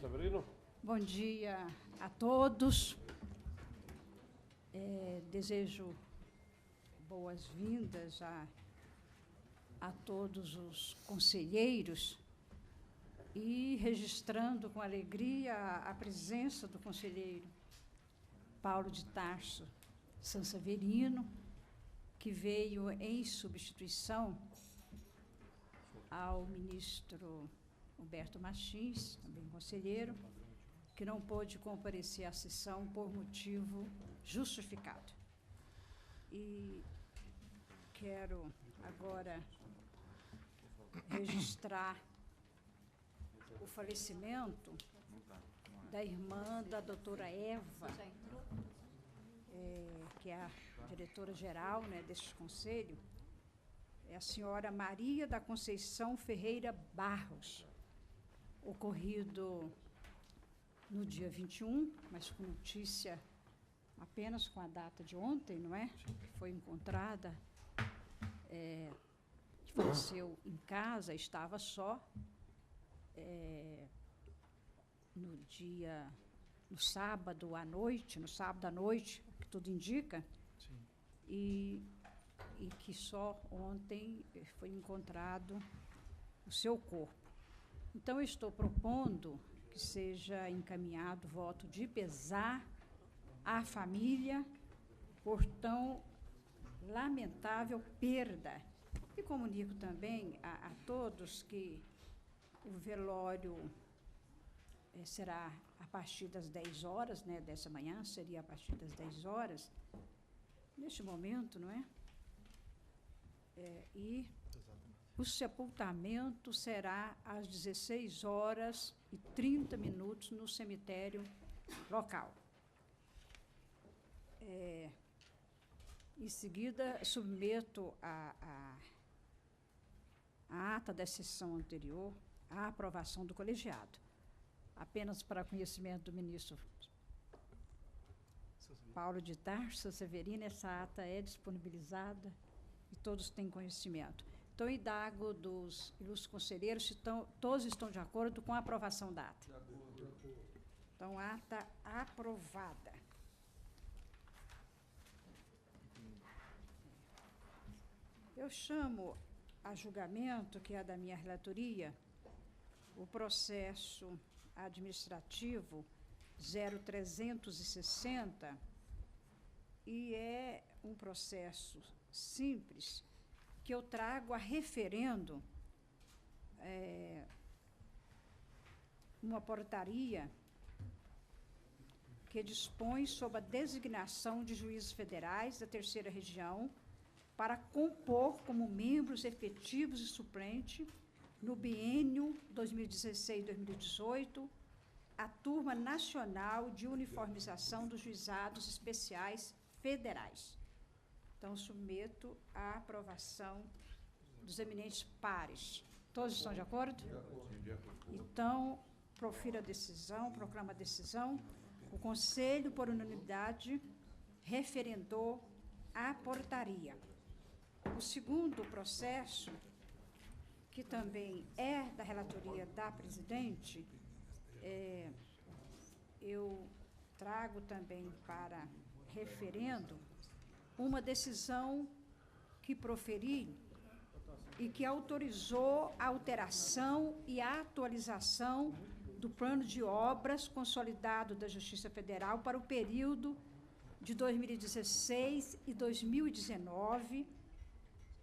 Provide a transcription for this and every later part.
Severino. Bom dia a todos. Desejo boas-vindas a todos os conselheiros e registrando com alegria a presença do conselheiro Paulo de Tarso Sansaverino, que veio em substituição ao ministro Humberto Martins, também conselheiro, que não pôde comparecer à sessão por motivo justificado. E quero agora registrar o falecimento da irmã da doutora Eva, que é a diretora-geral, né, deste conselho, é a senhora Maria da Conceição Ferreira Barros, ocorrido no dia 21, mas com notícia apenas com a data de ontem, não é? Que foi encontrada, que faleceu em casa, estava só, no sábado à noite, o que tudo indica, sim. E que só ontem foi encontrado o seu corpo. Então, eu estou propondo que seja encaminhado voto de pesar à família por tão lamentável perda. E comunico também a todos que o velório será a partir das 10 horas, né, dessa manhã, seria a partir das 10 horas, neste momento, não é? E o sepultamento será às 16 horas e 30 minutos no cemitério local. Em seguida, submeto a ata da sessão anterior à aprovação do colegiado. Apenas para conhecimento do ministro Paulo de Tarso Severino, essa ata é disponibilizada e todos têm conhecimento. Então, indago dos ilustres conselheiros se todos estão de acordo com a aprovação da ata. De acordo. Então, ata aprovada. Eu chamo a julgamento, que é da minha relatoria, o processo administrativo 0360, e é um processo simples que eu trago a referendo uma portaria que dispõe sobre a designação de juízes federais da Terceira Região para compor como membros efetivos e suplente no biênio 2016-2018 a turma nacional de uniformização dos juizados especiais federais. Então, submeto à aprovação dos eminentes pares. Todos estão de acordo? De acordo. Então, profiro a decisão, proclamo a decisão. O Conselho, por unanimidade, referendou a portaria. O segundo processo, que também é da relatoria da presidente, eu trago também para referendo uma decisão que proferi e que autorizou a alteração e a atualização do plano de obras consolidado da Justiça Federal para o período de 2016 e 2019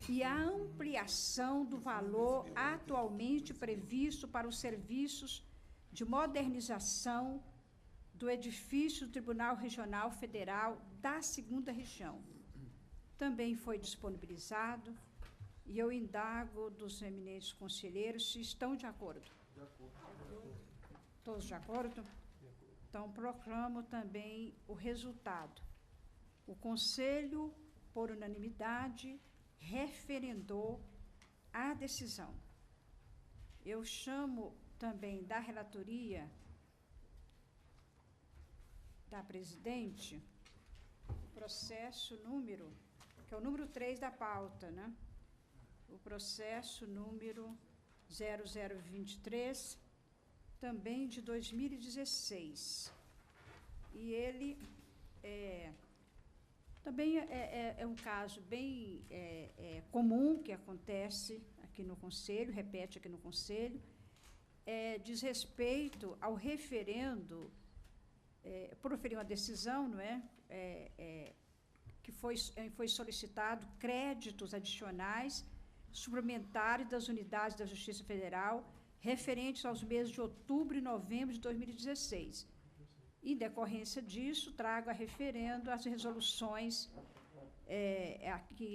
e a ampliação do valor atualmente previsto para os serviços de modernização do edifício do Tribunal Regional Federal da 2ª Região. Também foi disponibilizado e eu indago dos eminentes conselheiros se estão de acordo. De acordo. Todos de acordo? De acordo. Então, proclamo também o resultado. O Conselho, por unanimidade, referendou a decisão. Eu chamo também da relatoria da presidente processo número, que é o número 3 da pauta, né? O processo número 0023 também de 2016. E ele também é um caso bem comum que acontece aqui no Conselho, repete aqui no Conselho, diz respeito ao referendo, proferir uma decisão, não é? Que foi solicitado créditos adicionais suplementares das unidades da Justiça Federal referentes aos meses de outubro e novembro de 2016. Em decorrência disso, trago a referendo as resoluções aqui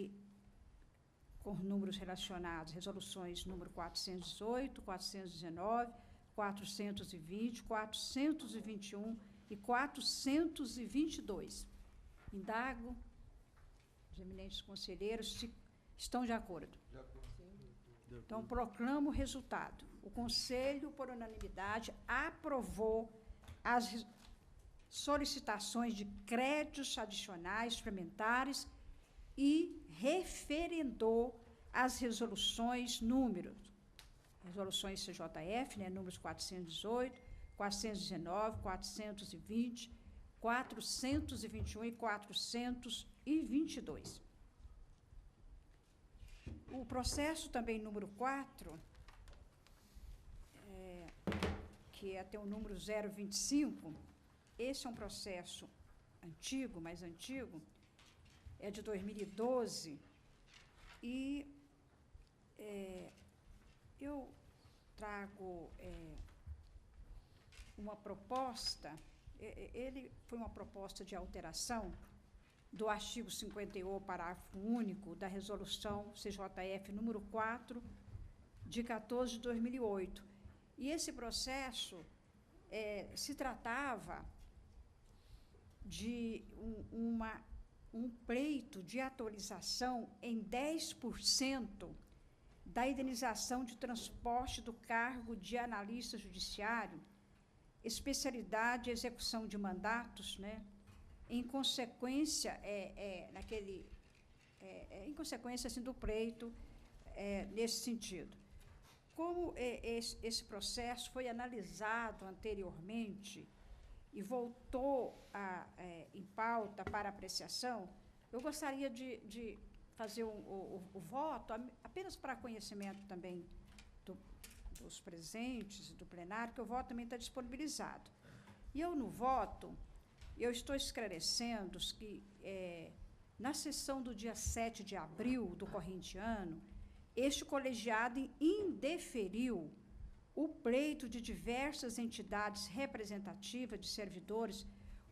com números relacionados, resoluções número 418, 419, 420, 421 e 422. Indago os eminentes conselheiros se estão de acordo. De acordo. Então, proclamo o resultado. O Conselho, por unanimidade, aprovou as solicitações de créditos adicionais suplementares e referendou as resoluções resoluções CJF, né, números 418, 419, 420, 421 e 422. O processo também número 4, que é até o número 025, esse é um processo antigo, mais antigo, é de 2012, e eu trago uma proposta, ele foi uma proposta de alteração do artigo 51, parágrafo único, da resolução CJF número 4, de 14 de 2008. E esse processo se tratava de um pleito de atualização em 10% da indenização de transporte do cargo de analista judiciário, especialidade e execução de mandatos, né? Em consequência, em consequência assim, do pleito, nesse sentido. Como esse processo foi analisado anteriormente e voltou em pauta para apreciação, eu gostaria de fazer o voto, apenas para conhecimento também dos presentes, do plenário, que o voto também está disponibilizado. E eu, no voto, eu estou esclarecendo que, na sessão do dia 7 de abril do corrente ano, este colegiado indeferiu o pleito de diversas entidades representativas de servidores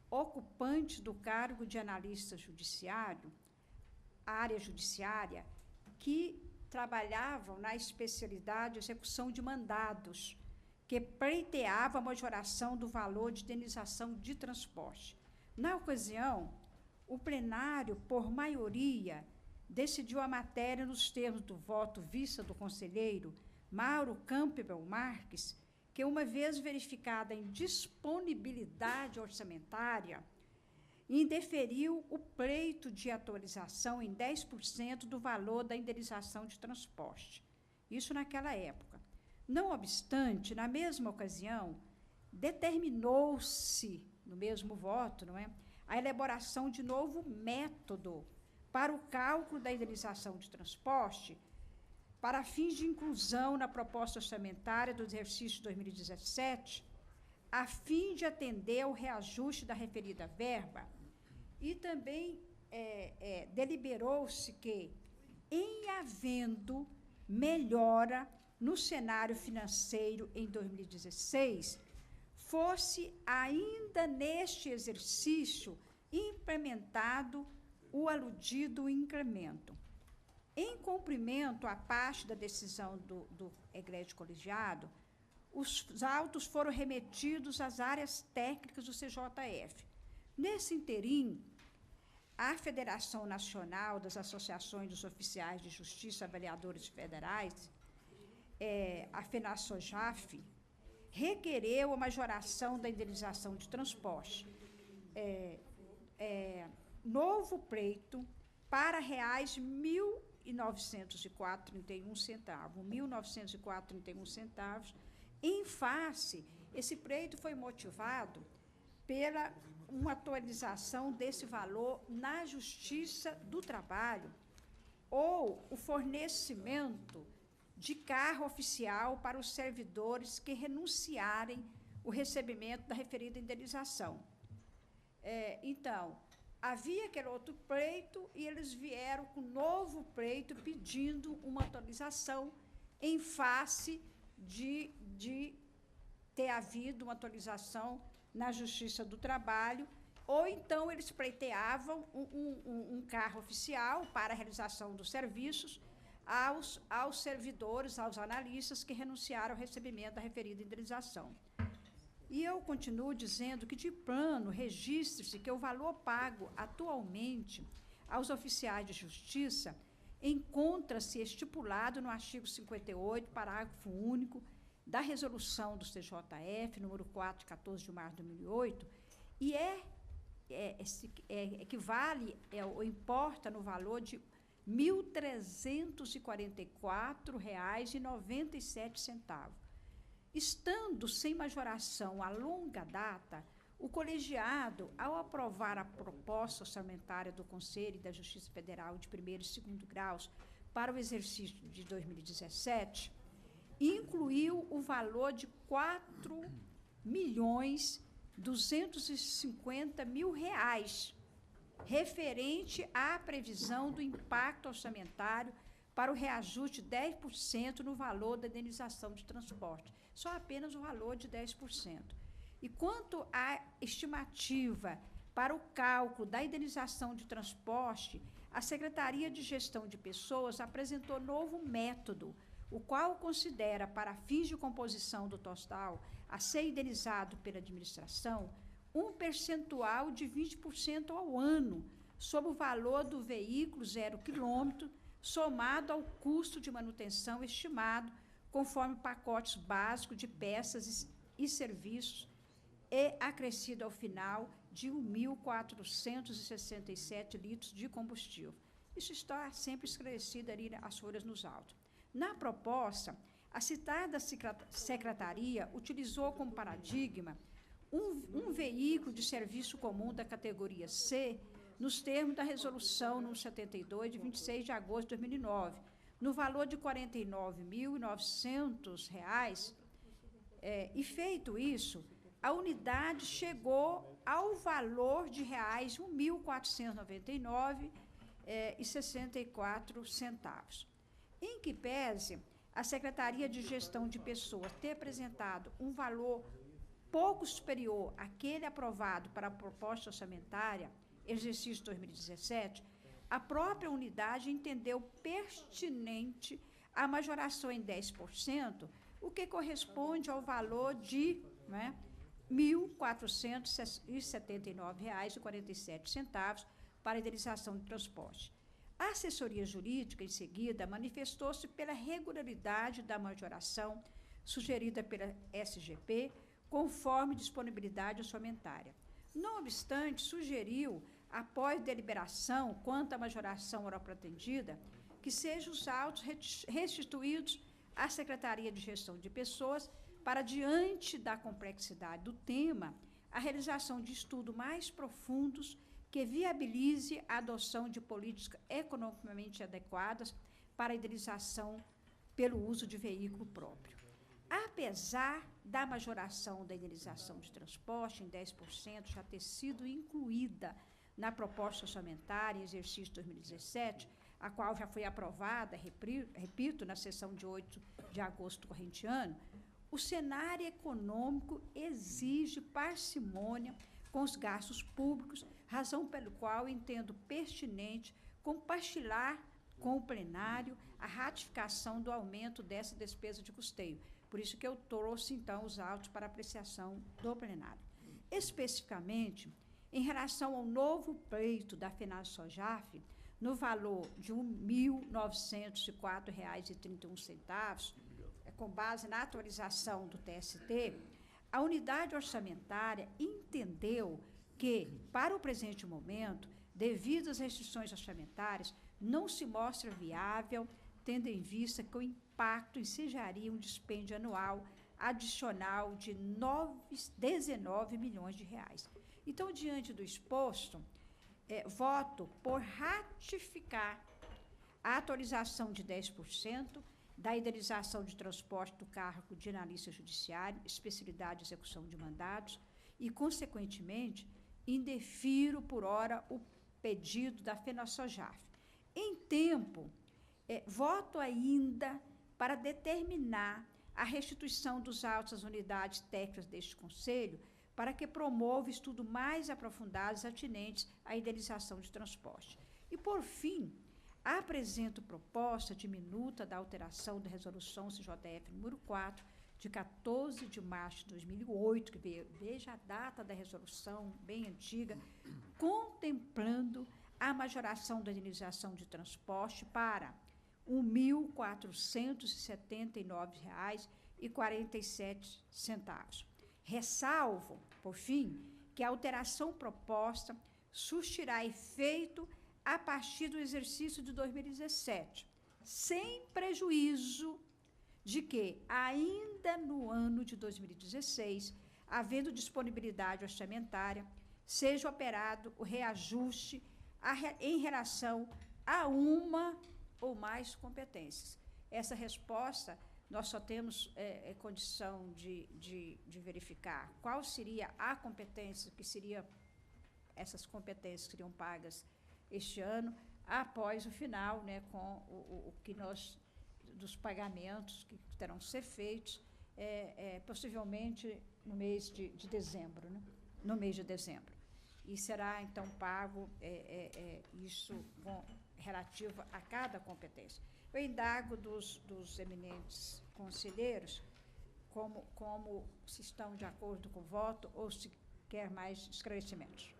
ocupantes do cargo de analista judiciário, área judiciária, que trabalhavam na especialidade de execução de mandados, que pleiteava a majoração do valor de indenização de transporte. Na ocasião, o plenário, por maioria, decidiu a matéria nos termos do voto vista do conselheiro Mauro Campbell Marques, que, uma vez verificada a indisponibilidade orçamentária, indeferiu o pleito de atualização em 10% do valor da indenização de transporte. Isso naquela época. Não obstante, na mesma ocasião, determinou-se, no mesmo voto, não é, a elaboração de novo método para o cálculo da indenização de transporte, para fins de inclusão na proposta orçamentária do exercício de 2017, a fim de atender ao reajuste da referida verba, e também deliberou-se que, em havendo melhora no cenário financeiro em 2016, fosse ainda neste exercício implementado o aludido incremento. Em cumprimento à parte da decisão do egrégio colegiado, os autos foram remetidos às áreas técnicas do CJF. Nesse interim, a Federação Nacional das Associações dos Oficiais de Justiça Avaliadores Federais, a FENASSOJAF, requereu a majoração da indenização de transporte. Novo pleito para R$1.904,31, em face Esse pleito foi motivado pela uma atualização desse valor na Justiça do Trabalho ou o fornecimento de carro oficial para os servidores que renunciarem o recebimento da referida indenização. Então, havia aquele outro pleito e eles vieram com um novo pleito pedindo uma atualização em face de ter havido uma atualização na Justiça do Trabalho, ou então eles pleiteavam um carro oficial para a realização dos serviços aos servidores, aos analistas que renunciaram ao recebimento da referida indenização. E eu continuo dizendo que, de plano, registre-se que o valor pago atualmente aos oficiais de justiça encontra-se estipulado no artigo 58, parágrafo único, da resolução do CJF, número 4, de 14 de março de 2008, e equivale ou importa no valor de R$ 1.344,97. Estando sem majoração a longa data, o colegiado, ao aprovar a proposta orçamentária do Conselho e da Justiça Federal de primeiro e segundo graus para o exercício de 2017, incluiu o valor de R$ 4.250.000, referente à previsão do impacto orçamentário para o reajuste de 10% no valor da indenização de transporte, só apenas o valor de 10%. E quanto à estimativa para o cálculo da indenização de transporte, a Secretaria de Gestão de Pessoas apresentou novo método, o qual considera, para fins de composição do total a ser indenizado pela administração, um percentual de 20% ao ano, sobre o valor do veículo 0 quilômetro, somado ao custo de manutenção estimado, conforme pacotes básicos de peças e serviços, e acrescido ao final de 1.467 litros de combustível. Isso está sempre esclarecido ali as folhas nos autos. Na proposta, a citada secretaria utilizou como paradigma um veículo de serviço comum da categoria C, nos termos da resolução número 72, de 26 de agosto de 2009, no valor de R$ 49.900, e feito isso, a unidade chegou ao valor de R$ 1.499,64. Em que pese a Secretaria de Gestão de Pessoas ter apresentado um valor pouco superior àquele aprovado para a proposta orçamentária, exercício 2017, a própria unidade entendeu pertinente a majoração em 10%, o que corresponde ao valor de R$ 1.479,47 para a indenização de transporte. A assessoria jurídica, em seguida, manifestou-se pela regularidade da majoração sugerida pela SGP, conforme disponibilidade orçamentária. Não obstante, sugeriu, após deliberação quanto à majoração oral pretendida, que sejam os autos restituídos à Secretaria de Gestão de Pessoas para, diante da complexidade do tema, a realização de estudos mais profundos que viabilize a adoção de políticas economicamente adequadas para a indenização pelo uso de veículo próprio. Apesar da majoração da indenização de transporte em 10% já ter sido incluída na proposta orçamentária em exercício 2017, a qual já foi aprovada, repito, na sessão de 8 de agosto do corrente ano, o cenário econômico exige parcimônia com os gastos públicos, razão pelo qual entendo pertinente compartilhar com o plenário a ratificação do aumento dessa despesa de custeio. Por isso que eu trouxe, então, os autos para apreciação do plenário. Especificamente, em relação ao novo pleito da FENASSOJAF, no valor de R$ 1.904,31, com base na atualização do TST, a unidade orçamentária entendeu que, para o presente momento, devido às restrições orçamentárias, não se mostra viável, tendo em vista que o impacto ensejaria um dispêndio anual adicional de 19 milhões de reais. Então, diante do exposto, voto por ratificar a atualização de 10% da indenização de transporte do cargo de analista judiciário, especialidade de execução de mandados, e, consequentemente, indefiro por hora o pedido da FENASSOJAF. Em tempo, voto ainda para determinar a restituição dos autos às unidades técnicas deste Conselho, para que promova estudo mais aprofundados atinentes à indenização de transporte. E, por fim, apresento proposta de minuta da alteração da Resolução CJF número 4, de 14 de março de 2008, que veja a data da resolução, bem antiga, contemplando a majoração da indenização de transporte para R$ 1.479,47. Ressalvo, por fim, que a alteração proposta surtirá efeito a partir do exercício de 2017, sem prejuízo de que, ainda no ano de 2016, havendo disponibilidade orçamentária, seja operado o reajuste em relação a uma ou mais competências. Essa resposta, nós só temos condição de verificar qual seria a competência que seria, essas competências seriam pagas este ano, após o final, né, com o que nós, dos pagamentos que terão que ser feitos, possivelmente no mês de dezembro, né, no mês de dezembro. E será, então, pago isso relativo a cada competência. Eu indago dos eminentes conselheiros como se estão de acordo com o voto ou se quer mais esclarecimentos.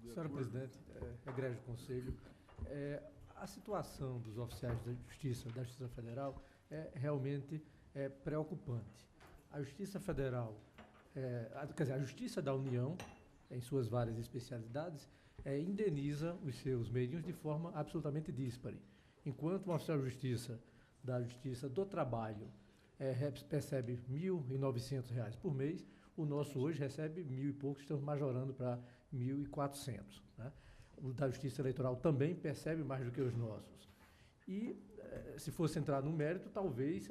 Senhora Presidente, egrégio Conselho, a situação dos oficiais da Justiça Federal realmente preocupante. A Justiça Federal, a Justiça da União, em suas várias especialidades, indeniza os seus meirinhos de forma absolutamente díspare. Enquanto um oficial de justiça da Justiça do Trabalho percebe R$ 1.900 por mês, o nosso hoje recebe 1.000 e poucos, estamos majorando para 1.400. Né? O da Justiça Eleitoral também percebe mais do que os nossos. E, se fosse entrar no mérito, talvez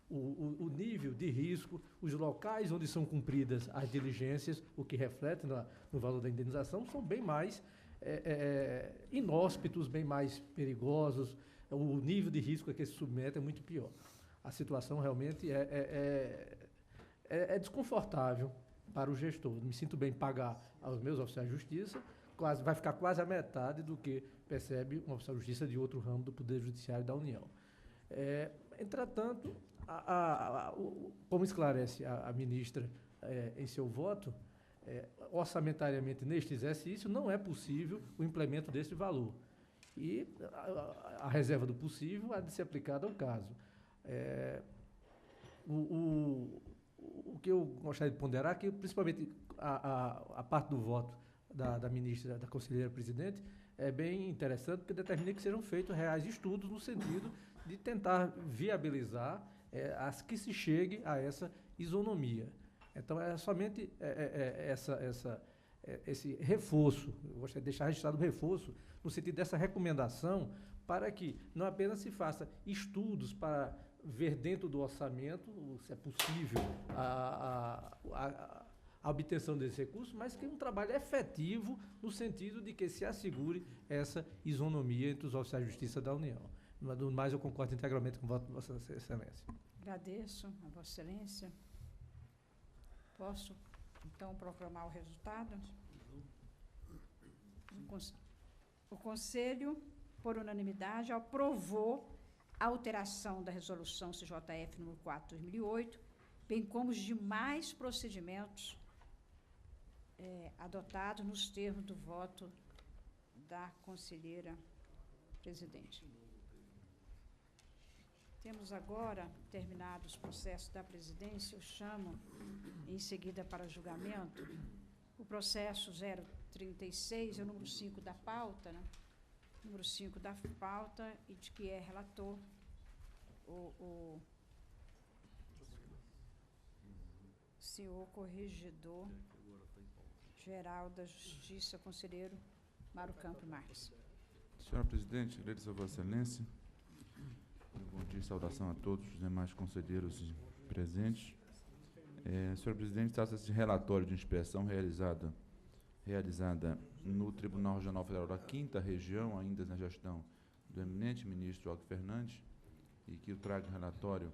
o nível de risco, os locais onde são cumpridas as diligências, o que reflete no valor da indenização, são bem mais inóspitos, bem mais perigosos. O nível de risco a que se submete é muito pior. A situação realmente é desconfortável para o gestor. Me sinto bem pagar aos meus oficiais de justiça, vai ficar quase a metade do que percebe um oficial de justiça de outro ramo do Poder Judiciário da União. Entretanto, como esclarece a ministra em seu voto, orçamentariamente neste exercício não é possível o implemento desse valor. E a reserva do possível há de ser aplicada ao caso. O que eu gostaria de ponderar é que, principalmente, a parte do voto da ministra, da conselheira presidente, é bem interessante, porque determina que sejam feitos reais estudos no sentido de tentar viabilizar as que se chegue a essa isonomia. Então, somente esse reforço, eu gostaria de deixar registrado o reforço, no sentido dessa recomendação, para que não apenas se faça estudos para ver dentro do orçamento, se é possível, a obtenção desse recurso, mas que um trabalho efetivo no sentido de que se assegure essa isonomia entre os oficiais de justiça da União. Do mais, eu concordo integralmente com o voto de Vossa Excelência. Agradeço a Vossa Excelência. Posso, então, proclamar o resultado? O Conselho, por unanimidade, aprovou a alteração da Resolução CJF nº 4, 2008, bem como os demais procedimentos adotados nos termos do voto da conselheira presidente. Temos agora, terminados os processos da presidência, eu chamo em seguida para julgamento o processo 036, é o número 5 da pauta, né? Número 5 da pauta, e de que é relator o senhor corregedor geral da Justiça, conselheiro Mário Campos Marques. Senhora presidente, agradeço a Vossa Excelência. Bom dia e saudação a todos os demais conselheiros presentes. Senhora presidente, trata-se de relatório de inspeção realizada no Tribunal Regional Federal da 5ª Região, ainda na gestão do eminente ministro Aldo Fernandes, e que eu trago relatório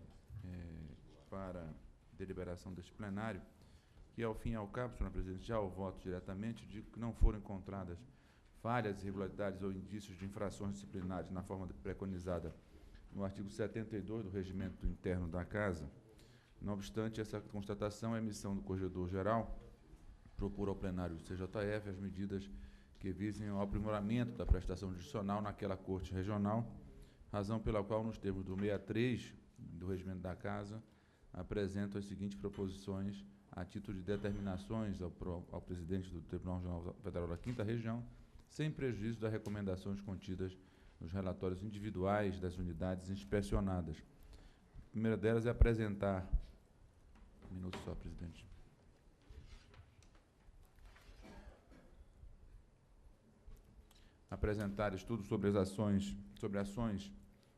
para deliberação deste plenário, que, ao fim e ao cabo, senhora presidente, já o voto diretamente, digo que não foram encontradas falhas, irregularidades ou indícios de infrações disciplinares na forma preconizada no artigo 72 do Regimento Interno da Casa. Não obstante essa constatação, a emissão do Corregedor-Geral propor ao plenário do CJF as medidas que visem ao aprimoramento da prestação judicional naquela Corte Regional, razão pela qual, nos termos do 63 do Regimento da Casa, apresento as seguintes proposições a título de determinações ao presidente do Tribunal Regional Federal da 5ª Região, sem prejuízo das recomendações contidas nos relatórios individuais das unidades inspecionadas. A primeira delas é apresentar... Um minuto só, presidente. Apresentar estudos sobre ações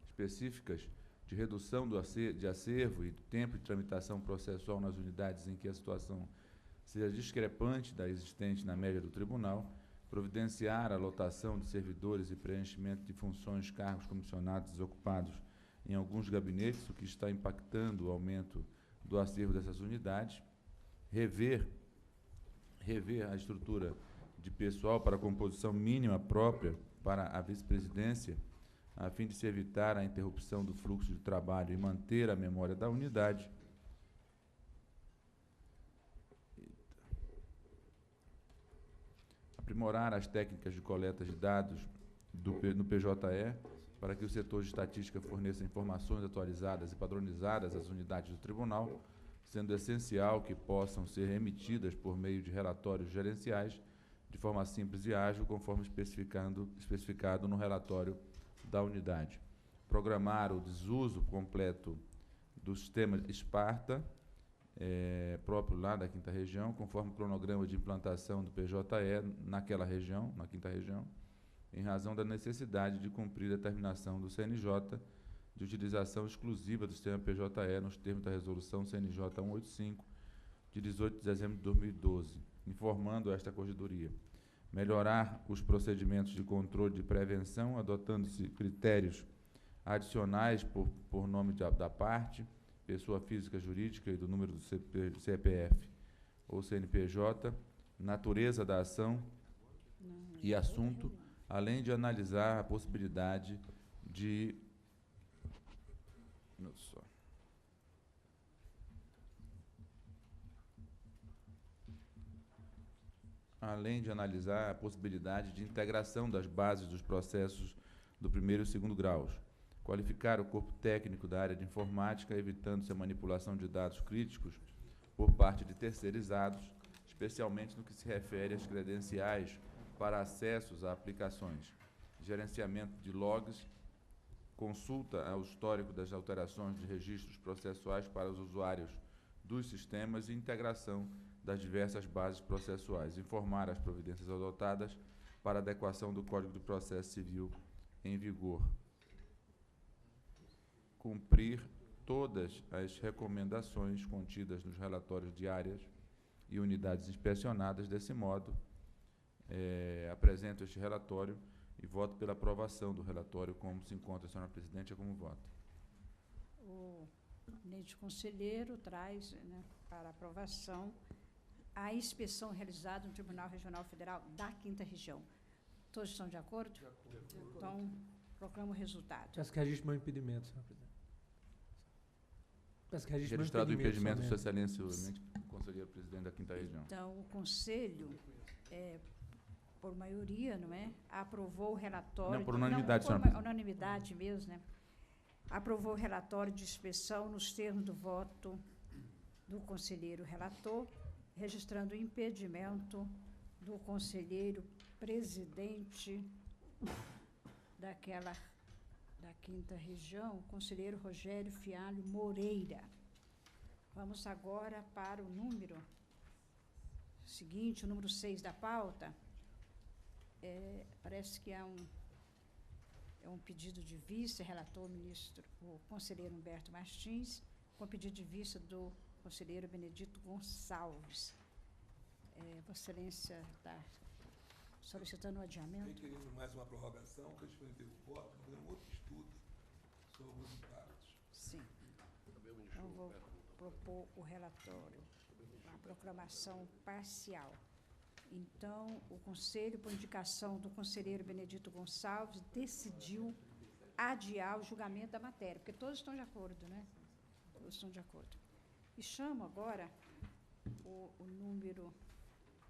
específicas de redução de acervo e do tempo de tramitação processual nas unidades em que a situação seja discrepante da existente na média do tribunal, providenciar a lotação de servidores e preenchimento de funções, cargos comissionados desocupados em alguns gabinetes, o que está impactando o aumento do acervo dessas unidades, rever a estrutura de pessoal para a composição mínima própria para a vice-presidência, a fim de se evitar a interrupção do fluxo de trabalho e manter a memória da unidade. Aprimorar as técnicas de coleta de dados no PJE, para que o setor de estatística forneça informações atualizadas e padronizadas às unidades do tribunal, sendo essencial que possam ser emitidas por meio de relatórios gerenciais, de forma simples e ágil, conforme especificado no relatório da unidade. Programar o desuso completo do sistema Esparta, próprio lá da 5ª Região, conforme o cronograma de implantação do PJE naquela região, na 5ª Região, em razão da necessidade de cumprir a determinação do CNJ de utilização exclusiva do sistema PJE nos termos da Resolução CNJ 185, de 18 de dezembro de 2012, informando esta Corregedoria. Melhorar os procedimentos de controle de prevenção, adotando-se critérios adicionais por nome da parte, pessoa física, jurídica e do número do CPF ou CNPJ, natureza da ação e assunto, além de analisar a possibilidade de... além de analisar a possibilidade de integração das bases dos processos do 1º e 2º graus, qualificar o corpo técnico da área de informática, evitando-se a manipulação de dados críticos por parte de terceirizados, especialmente no que se refere às credenciais para acessos a aplicações, gerenciamento de logs, consulta ao histórico das alterações de registros processuais para os usuários dos sistemas e integração das diversas bases processuais, informar as providências adotadas para adequação do Código de Processo Civil em vigor, cumprir todas as recomendações contidas nos relatórios de áreas e unidades inspecionadas. Desse modo, apresento este relatório e voto pela aprovação do relatório, como se encontra, senhora presidente, como voto. O eminente conselheiro traz, para aprovação a inspeção realizada no Tribunal Regional Federal da 5ª Região. Todos estão de acordo? De acordo. Então, proclamo o resultado. Peço que registre meu impedimento, senhor presidente. Peço que registre registrado o impedimento do seu excelência, o conselheiro presidente da 5ª Região. Então, o conselho, por maioria, não é? Aprovou o relatório... Não, por unanimidade, senhora presidente. Unanimidade mesmo, né? Aprovou o relatório de inspeção nos termos do voto do conselheiro relator, registrando o impedimento do conselheiro presidente daquela da 5ª Região, o conselheiro Rogério Fialho Moreira. Vamos agora para o número seguinte, o número 6 da pauta. Parece que é um pedido de vista, relator o conselheiro Humberto Martins, com pedido de vista do conselheiro Benedito Gonçalves. Vossa Excelência está solicitando o adiamento. Tem que mais uma prorrogação, que a gente teve voto, fazer um outro estudo sobre os impactos. Sim. Então, vou propor o relatório, a proclamação parcial. Então, o Conselho, por indicação do conselheiro Benedito Gonçalves, decidiu adiar o julgamento da matéria, porque todos estão de acordo, né? Todos estão de acordo. E chamo agora o número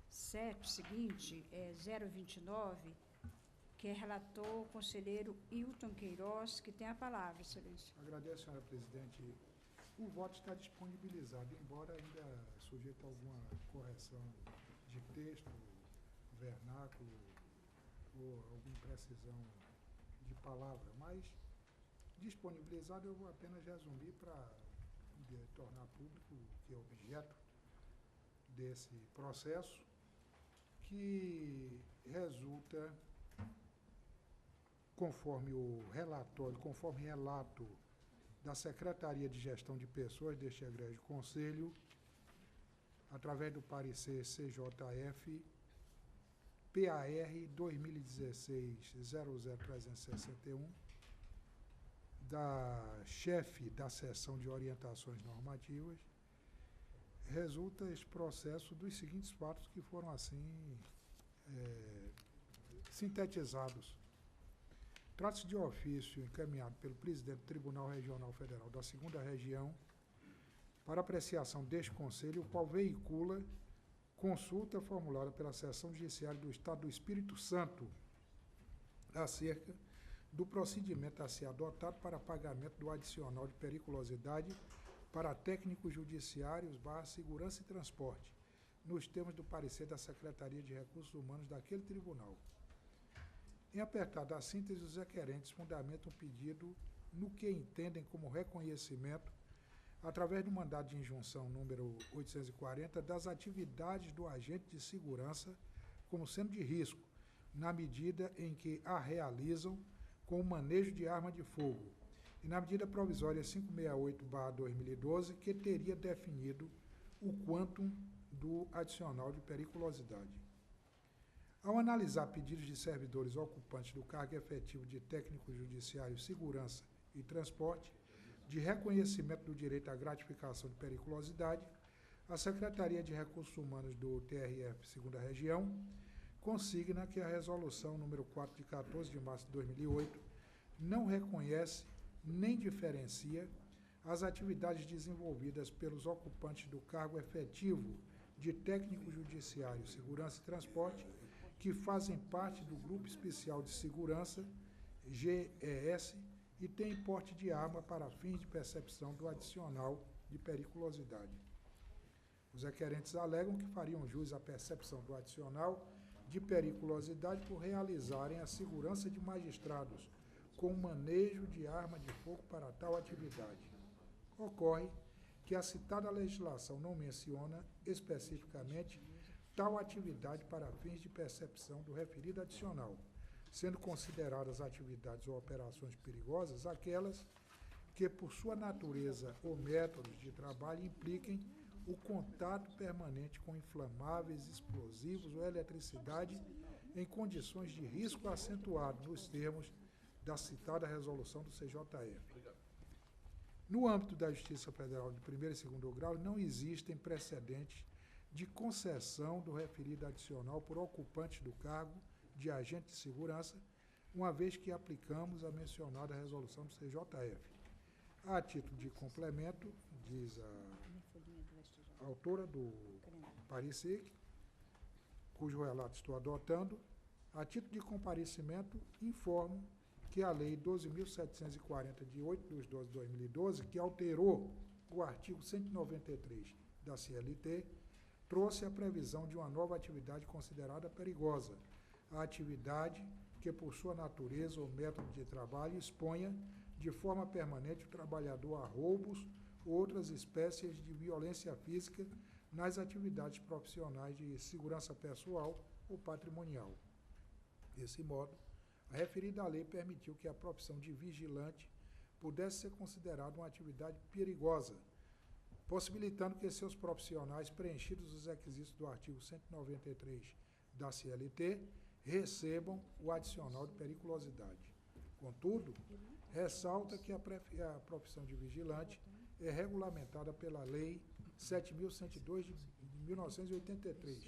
7, seguinte, 029, que é relator o conselheiro Hilton Queiroz, que tem a palavra, Excelência. Agradeço, senhora presidente. O voto está disponibilizado, embora ainda sujeito a alguma correção de texto, vernáculo ou alguma imprecisão de palavra, mas disponibilizado eu vou apenas resumir para tornar público que é objeto desse processo, que resulta, conforme o relatório, conforme relato da Secretaria de Gestão de Pessoas deste egrégio Conselho, através do parecer CJF PAR 2016-00361, da chefe da seção de orientações normativas, resulta este processo dos seguintes fatos que foram assim sintetizados. Trata-se de ofício encaminhado pelo presidente do Tribunal Regional Federal da 2ª Região para apreciação deste Conselho, o qual veicula consulta formulada pela Seção Judiciária do Estado do Espírito Santo acerca do procedimento a ser adotado para pagamento do adicional de periculosidade para técnicos judiciários / segurança e transporte, nos termos do parecer da Secretaria de Recursos Humanos daquele tribunal. Em apertada síntese, os requerentes fundamentam o pedido no que entendem como reconhecimento, através do mandado de injunção número 840, das atividades do agente de segurança como sendo de risco, na medida em que a realizam com o manejo de arma de fogo, e na medida provisória 568/2012, que teria definido o quantum do adicional de periculosidade. Ao analisar pedidos de servidores ocupantes do cargo efetivo de técnico judiciário, segurança e transporte, de reconhecimento do direito à gratificação de periculosidade, a Secretaria de Recursos Humanos do TRF 2ª Região consigna que a resolução número 4 de 14 de março de 2008 não reconhece nem diferencia as atividades desenvolvidas pelos ocupantes do cargo efetivo de técnico judiciário, segurança e transporte, que fazem parte do Grupo Especial de Segurança, GES, e têm porte de arma para fins de percepção do adicional de periculosidade. Os requerentes alegam que fariam jus à percepção do adicional de periculosidade por realizarem a segurança de magistrados com manejo de arma de fogo para tal atividade. Ocorre que a citada legislação não menciona especificamente tal atividade para fins de percepção do referido adicional, sendo consideradas atividades ou operações perigosas aquelas que, por sua natureza ou métodos de trabalho, impliquem o contato permanente com inflamáveis, explosivos ou eletricidade em condições de risco acentuado, nos termos da citada resolução do CJF. No âmbito da Justiça Federal de primeiro e segundo grau, não existem precedentes de concessão do referido adicional por ocupantes do cargo de agente de segurança, uma vez que aplicamos a mencionada resolução do CJF. A título de complemento, diz a autora do parecer, cujo relato estou adotando, a título de comparecimento, informo que a Lei 12.740, de 8/12/2012, que alterou o artigo 193 da CLT, trouxe a previsão de uma nova atividade considerada perigosa, a atividade que, por sua natureza ou método de trabalho, exponha de forma permanente o trabalhador a roubos ou outras espécies de violência física nas atividades profissionais de segurança pessoal ou patrimonial. Desse modo, a referida lei permitiu que a profissão de vigilante pudesse ser considerada uma atividade perigosa, possibilitando que seus profissionais, preenchidos os requisitos do artigo 193 da CLT, recebam o adicional de periculosidade. Contudo, ressalta que a profissão de vigilante é regulamentada pela Lei 7.102 de 1983,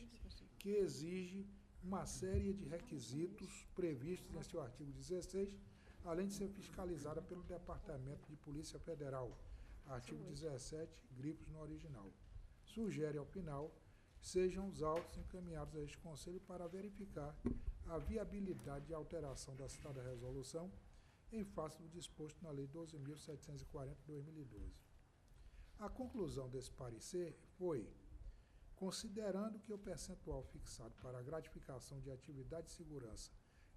que exige uma série de requisitos previstos em seu artigo 16, além de ser fiscalizada pelo Departamento de Polícia Federal, artigo 17, grifos no original. Sugere, ao final, sejam os autos encaminhados a este Conselho para verificar a viabilidade de alteração da citada resolução em face do disposto na Lei 12.740 de 2012. A conclusão desse parecer foi: considerando que o percentual fixado para a gratificação de atividade de segurança,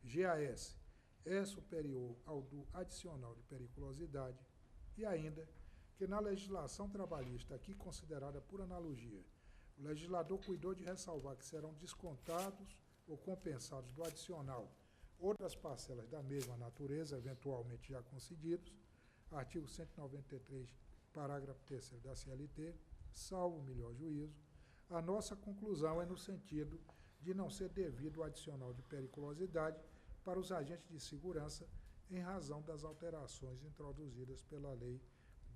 GAS, é superior ao do adicional de periculosidade, e ainda que na legislação trabalhista, aqui considerada por analogia, o legislador cuidou de ressalvar que serão descontados ou compensados do adicional outras parcelas da mesma natureza, eventualmente já concedidos, artigo 193, parágrafo 3º da CLT, salvo o melhor juízo, a nossa conclusão é no sentido de não ser devido o adicional de periculosidade para os agentes de segurança em razão das alterações introduzidas pela Lei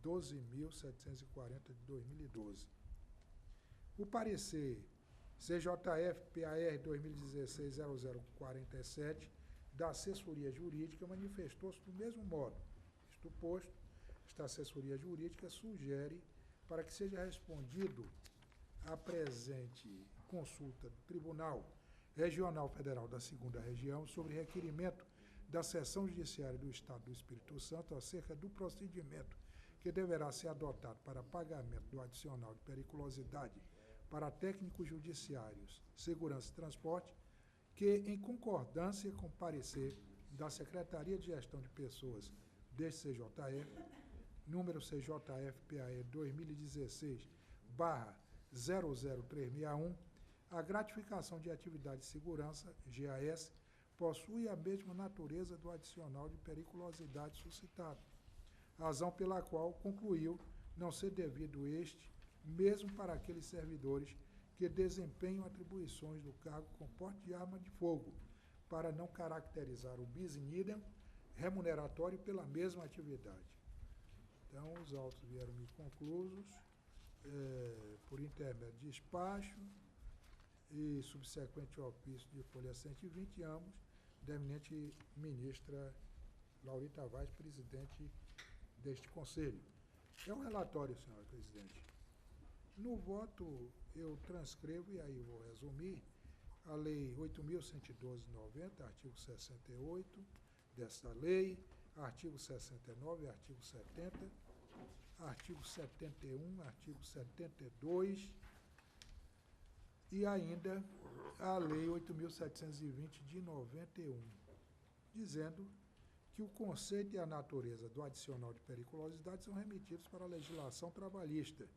12.740 de 2012. O parecer CJF-PAR 2016-0047 da assessoria jurídica manifestou-se do mesmo modo. Isto posto, esta assessoria jurídica sugere para que seja respondido a presente consulta do Tribunal Regional Federal da 2ª Região sobre requerimento da Seção Judiciária do Estado do Espírito Santo acerca do procedimento que deverá ser adotado para pagamento do adicional de periculosidade para técnicos judiciários, segurança e transporte, que, em concordância com o parecer da Secretaria de Gestão de Pessoas deste CJF, número CJF-PAE 2016/00361, a gratificação de atividade de segurança, GAS, possui a mesma natureza do adicional de periculosidade suscitado, razão pela qual concluiu não ser devido este, mesmo para aqueles servidores que desempenham atribuições do cargo com porte de arma de fogo, para não caracterizar o bis in idem remuneratório pela mesma atividade. Então, os autos vieram conclusos por intermédio de despacho e subsequente ofício de folha 120, ambos da eminente ministra Laurita Vaz, presidente deste Conselho. É um relatório, senhora presidente. No voto, eu transcrevo, e aí vou resumir, a Lei 8.112/90, artigo 68 desta lei, artigo 69, artigo 70, artigo 71, artigo 72, e ainda a Lei 8.720 de 91, dizendo que o conceito e a natureza do adicional de periculosidade são remetidos para a legislação trabalhista,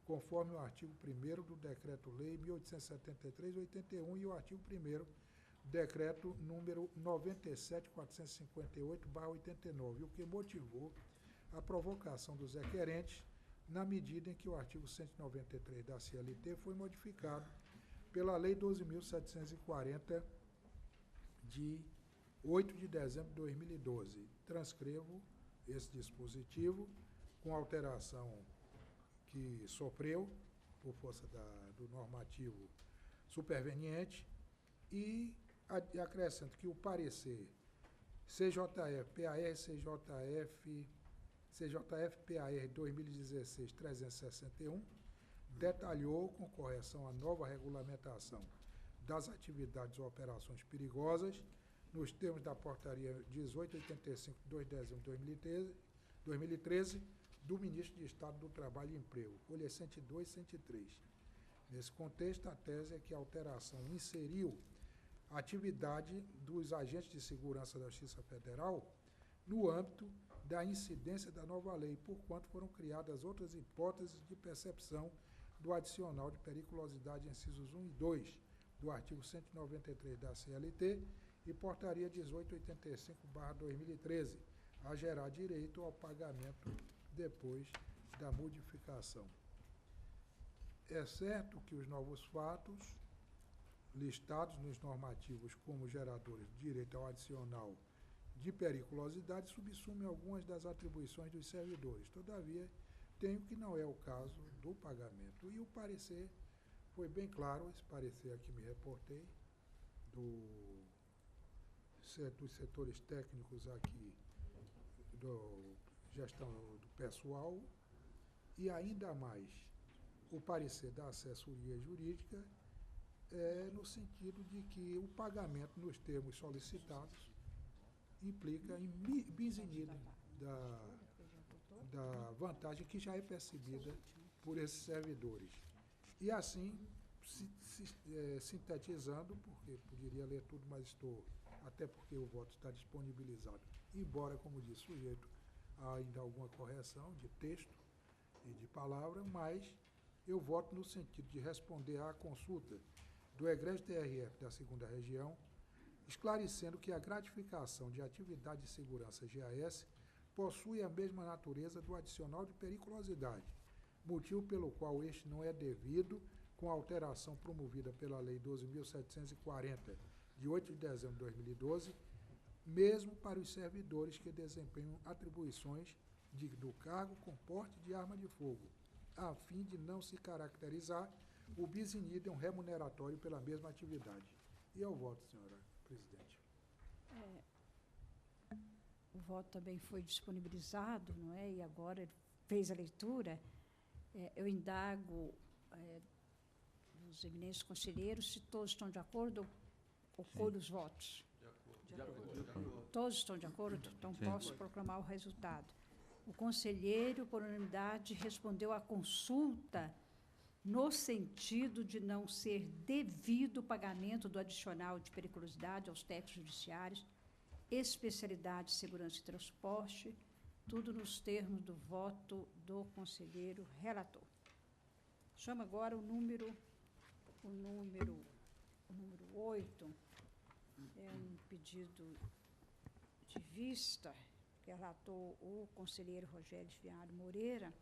conforme o artigo 1º do Decreto-Lei 1873/81 e o artigo 1º do Decreto número 97.458/89, o que motivou a provocação dos requerentes, na medida em que o artigo 193 da CLT foi modificado pela Lei 12.740 de 8 de dezembro de 2012. Transcrevo esse dispositivo com alteração que sofreu por força do normativo superveniente e acrescento que o parecer CJF-PAR 2016-361 detalhou, com correção à nova regulamentação das atividades ou operações perigosas, nos termos da portaria 1885 de 2 de dezembro de 2013, do Ministro de Estado do Trabalho e Emprego, folhas 102 e 103. Nesse contexto, a tese é que a alteração inseriu a atividade dos agentes de segurança da Justiça Federal no âmbito da incidência da nova lei, porquanto foram criadas outras hipóteses de percepção do adicional de periculosidade, incisos 1 e 2, do artigo 193 da CLT e portaria 1885/2013, a gerar direito ao pagamento depois da modificação. É certo que os novos fatos, listados nos normativos como geradores de direito ao adicional de periculosidade, subsumem algumas das atribuições dos servidores. Todavia, tenho que não é o caso do pagamento. E o parecer foi bem claro, esse parecer a que me reportei, dos setores técnicos aqui, do gestão do pessoal, e ainda mais o parecer da assessoria jurídica, no sentido de que o pagamento nos termos solicitados implica em bis in idem da vantagem que já é percebida por esses servidores. E assim, sintetizando, porque poderia ler tudo, mas até porque o voto está disponibilizado, embora, como disse, sujeito a ainda alguma correção de texto e de palavra, mas eu voto no sentido de responder à consulta do egrégio TRF da 2ª Região, esclarecendo que a gratificação de atividade de segurança GAS possui a mesma natureza do adicional de periculosidade, motivo pelo qual este não é devido com a alteração promovida pela Lei 12.740, de 8 de dezembro de 2012, mesmo para os servidores que desempenham atribuições do cargo com porte de arma de fogo, a fim de não se caracterizar o bis in idem remuneratório pela mesma atividade. E eu voto, senhora presidente. O voto também foi disponibilizado, não é? E agora ele fez a leitura. Eu indago os eminentes conselheiros se todos estão de acordo ou colho os votos. De acordo. Todos estão de acordo? Então, posso proclamar o resultado. O conselheiro, por unanimidade, respondeu à consulta no sentido de não ser devido o pagamento do adicional de periculosidade aos técnicos judiciários, especialidade de segurança e transporte, tudo nos termos do voto do conselheiro relator. Chamo agora o número 8, é um pedido de vista que relatou o conselheiro Rogério Fialho Moreira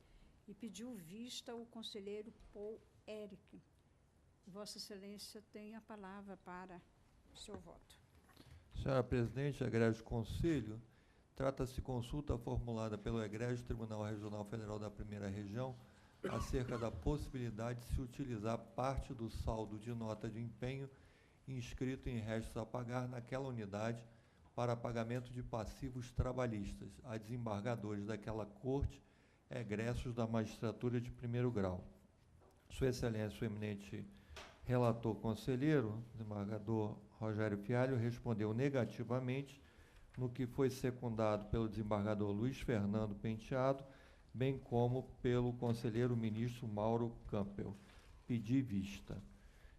e pediu vista o conselheiro Paul Eric. Vossa Excelência tem a palavra para o seu voto. Senhora Presidente, egrégio Conselho, trata-se de consulta formulada pelo egrégio Tribunal Regional Federal da 1ª Região acerca da possibilidade de se utilizar parte do saldo de nota de empenho inscrito em restos a pagar naquela unidade para pagamento de passivos trabalhistas a desembargadores daquela corte, egressos da magistratura de 1º grau. Sua Excelência, o eminente relator conselheiro, desembargador Rogério Fialho, respondeu negativamente, no que foi secundado pelo desembargador Luiz Fernando Penteado, bem como pelo conselheiro ministro Mauro Campbell. Pedi vista.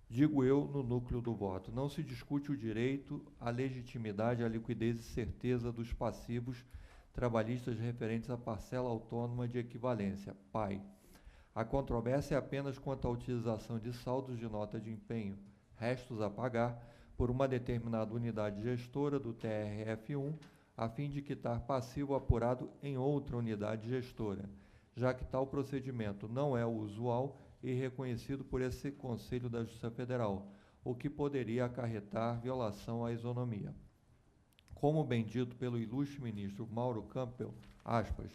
Digo eu no núcleo do voto, não se discute o direito, a legitimidade, a liquidez e certeza dos passivos trabalhistas referentes à parcela autônoma de equivalência, PAI. A controvérsia é apenas quanto à utilização de saldos de nota de empenho, restos a pagar, por uma determinada unidade gestora do TRF1, a fim de quitar passivo apurado em outra unidade gestora, já que tal procedimento não é o usual e reconhecido por esse Conselho da Justiça Federal, o que poderia acarretar violação à isonomia. Como bem dito pelo ilustre ministro Mauro Campbell, aspas,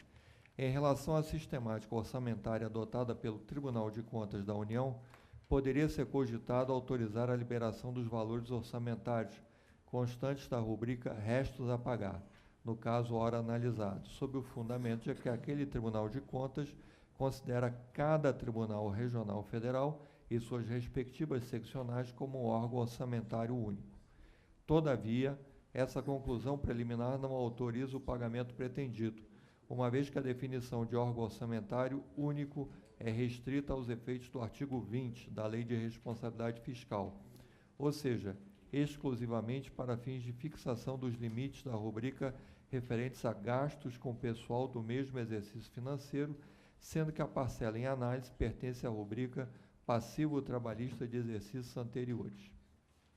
em relação à sistemática orçamentária adotada pelo Tribunal de Contas da União, poderia ser cogitado autorizar a liberação dos valores orçamentários constantes da rubrica restos a pagar, no caso ora analisado, sob o fundamento de que aquele Tribunal de Contas considera cada Tribunal Regional Federal e suas respectivas seccionais como um órgão orçamentário único. Todavia, essa conclusão preliminar não autoriza o pagamento pretendido, uma vez que a definição de órgão orçamentário único é restrita aos efeitos do artigo 20 da Lei de Responsabilidade Fiscal, ou seja, exclusivamente para fins de fixação dos limites da rubrica referentes a gastos com pessoal do mesmo exercício financeiro, sendo que a parcela em análise pertence à rubrica passivo trabalhista de exercícios anteriores.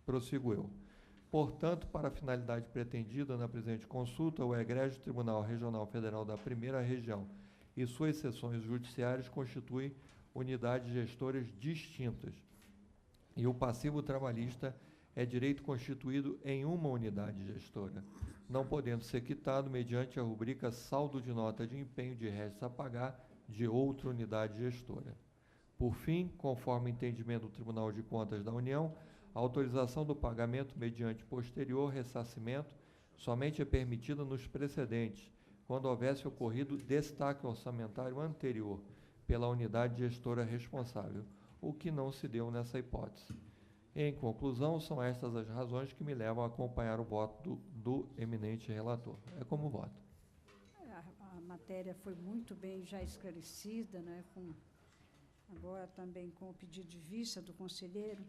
Prossigo eu. Portanto, para a finalidade pretendida na presente consulta, o egrégio Tribunal Regional Federal da Primeira Região e suas seções judiciárias constituem unidades gestoras distintas, e o passivo trabalhista é direito constituído em uma unidade gestora, não podendo ser quitado mediante a rubrica saldo de nota de empenho de restos a pagar de outra unidade gestora. Por fim, conforme entendimento do Tribunal de Contas da União, a autorização do pagamento mediante posterior ressarcimento somente é permitida nos precedentes, quando houvesse ocorrido destaque orçamentário anterior pela unidade gestora responsável, o que não se deu nessa hipótese. Em conclusão, são estas as razões que me levam a acompanhar o voto do eminente relator. É como voto. A matéria foi muito bem já esclarecida, né, agora também com o pedido de vista do conselheiro,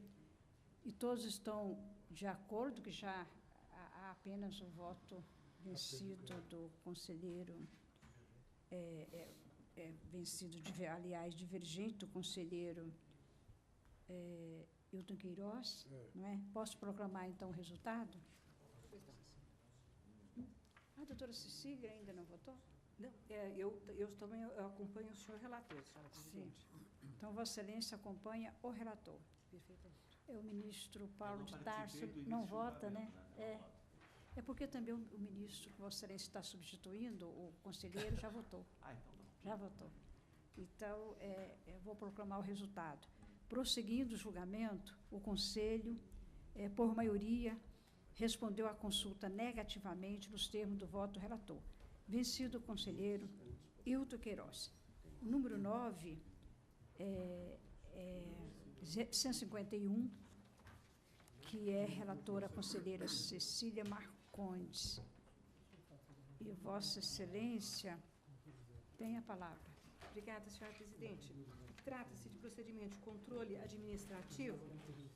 e todos estão de acordo que já há apenas o voto vencido do conselheiro, vencido, aliás, divergente do conselheiro Hilton Queiroz, não é? Posso proclamar, então, o resultado? A doutora Cecília ainda não votou? Não, eu também acompanho o senhor relator, senhora presidente. Sim. Então, Vossa Excelência acompanha o relator. Perfeitamente. O ministro Paulo de Tarso não vota, né? É porque também o ministro que Vossa Excelência está substituindo, o conselheiro, já votou. Ah, então não. Já votou. Então, eu vou proclamar o resultado. Prosseguindo o julgamento, o Conselho, por maioria, respondeu à consulta negativamente nos termos do voto do relator. Vencido o conselheiro Hilton Queiroz. O número 9, 151, que é relatora a conselheira Cecília Marcondes. E Vossa Excelência tem a palavra. Obrigada, senhora presidente. Trata-se de procedimento de controle administrativo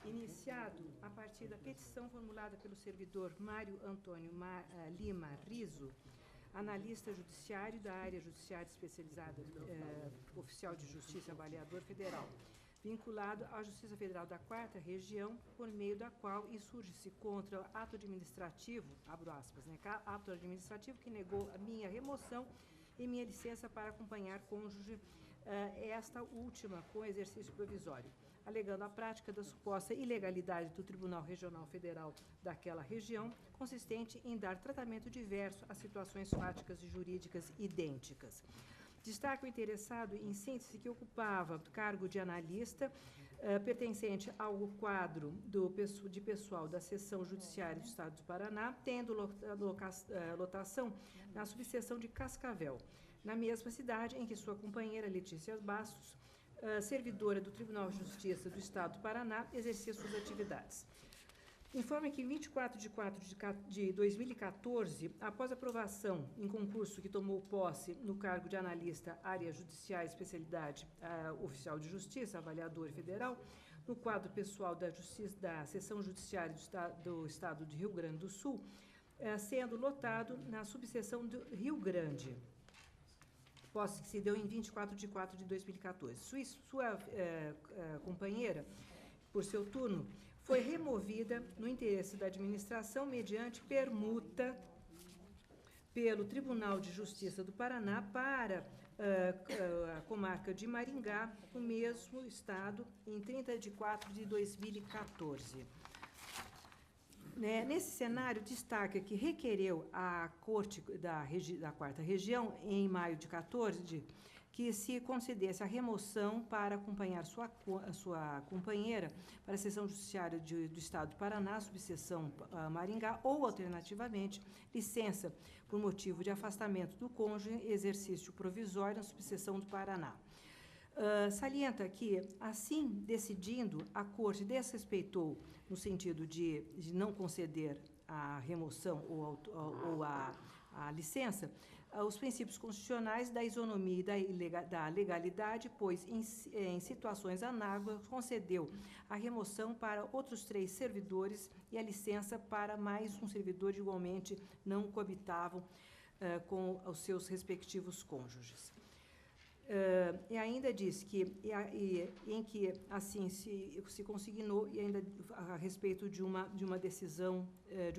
iniciado a partir da petição formulada pelo servidor Mário Antônio Lima Riso, analista judiciário da área judiciária especializada, oficial de justiça avaliador federal, vinculado à Justiça Federal da 4ª Região, por meio da qual insurge-se contra o ato administrativo, abro aspas, né, ato administrativo que negou a minha remoção e minha licença para acompanhar cônjuge, esta última com exercício provisório, alegando a prática da suposta ilegalidade do Tribunal Regional Federal daquela região, consistente em dar tratamento diverso a situações fáticas e jurídicas idênticas. Destaque o interessado, em síntese, que ocupava cargo de analista, pertencente ao quadro de pessoal da Seção Judiciária do Estado do Paraná, tendo lotação na subseção de Cascavel, na mesma cidade em que sua companheira Letícia Bastos, servidora do Tribunal de Justiça do Estado do Paraná, exercia suas atividades. Informa que em 24 de 4 de 2014, após aprovação em concurso que tomou posse no cargo de analista área judiciária especialidade oficial de justiça, avaliador federal, no quadro pessoal da Seção Judiciária do Estado de Rio Grande do Sul, sendo lotado na subseção do Rio Grande, posse que se deu em 24 de 4 de 2014. Sua companheira, por seu turno, foi removida no interesse da administração mediante permuta pelo Tribunal de Justiça do Paraná para a comarca de Maringá, no mesmo estado, em 30 de 4 de 2014. Nesse cenário, destaca que requereu a Corte da 4ª Região, em maio de 14, que se concedesse a remoção para acompanhar sua companheira para a Seção Judiciária do Estado do Paraná, subseção Maringá, ou, alternativamente, licença por motivo de afastamento do cônjuge, exercício provisório na subseção do Paraná. Salienta que, assim decidindo, a Corte desrespeitou, no sentido de não conceder a remoção ou a licença, os princípios constitucionais da isonomia e da legalidade, pois, em situações análogas, concedeu a remoção para outros 3 servidores e a licença para mais um servidor igualmente não coabitavam com os seus respectivos cônjuges. E ainda diz que, em que assim se consignou, e ainda a respeito de uma decisão de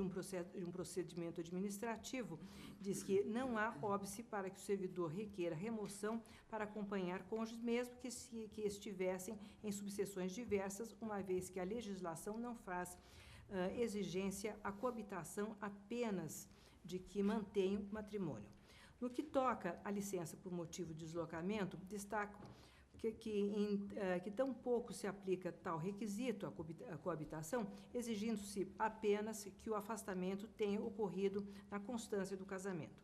um procedimento administrativo, diz que não há óbice para que o servidor requeira remoção para acompanhar cônjuges, mesmo que estivessem em subseções diversas, uma vez que a legislação não faz exigência à coabitação apenas de que mantenham o matrimônio. No que toca à licença por motivo de deslocamento, destaco que tão pouco se aplica tal requisito à coabitação, exigindo-se apenas que o afastamento tenha ocorrido na constância do casamento.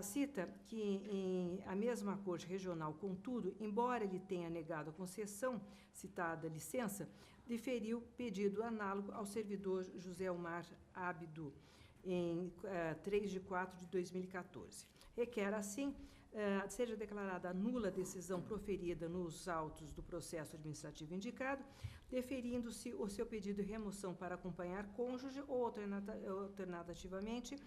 Cita que a mesma Corte Regional, contudo, embora lhe tenha negado a concessão, citada licença, deferiu pedido análogo ao servidor José Omar Abdo, em 3 de 4 de 2014. Requer, assim, seja declarada nula a decisão proferida nos autos do processo administrativo indicado, deferindo-se o seu pedido de remoção para acompanhar cônjuge ou, alternativamente,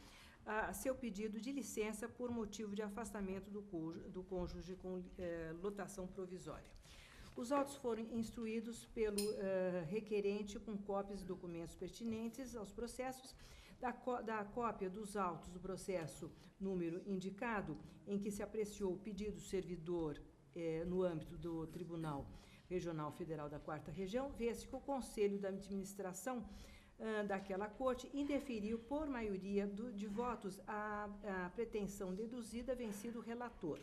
seu pedido de licença por motivo de afastamento do cônjuge com lotação provisória. Os autos foram instruídos pelo requerente com cópias de documentos pertinentes aos processos, da cópia dos autos do processo número indicado, em que se apreciou o pedido do servidor no âmbito do Tribunal Regional Federal da 4ª Região, vê-se que o Conselho da Administração daquela Corte indeferiu por maioria de votos a pretensão deduzida, vencido o relator.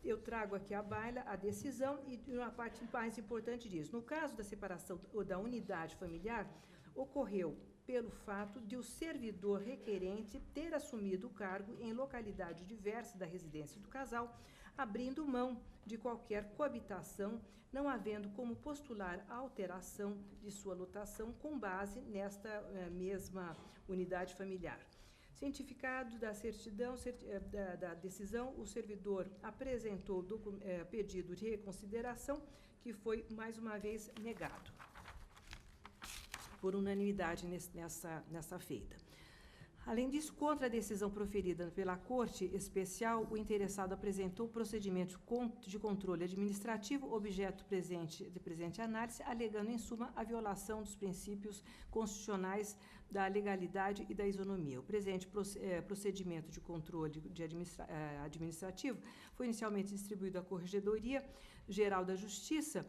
Eu trago aqui à baila a decisão e uma parte mais importante diz. No caso da separação ou da unidade familiar, ocorreu pelo fato de o servidor requerente ter assumido o cargo em localidade diversa da residência do casal, abrindo mão de qualquer coabitação, não havendo como postular a alteração de sua lotação com base nesta mesma unidade familiar. Cientificado da certidão da decisão, o servidor apresentou pedido de reconsideração, que foi, mais uma vez, negado por unanimidade nessa feita. Além disso, contra a decisão proferida pela Corte Especial, o interessado apresentou procedimento de controle administrativo, objeto de presente análise, alegando, em suma, a violação dos princípios constitucionais da legalidade e da isonomia. O presente procedimento de controle administrativo foi inicialmente distribuído à Corregedoria Geral da Justiça,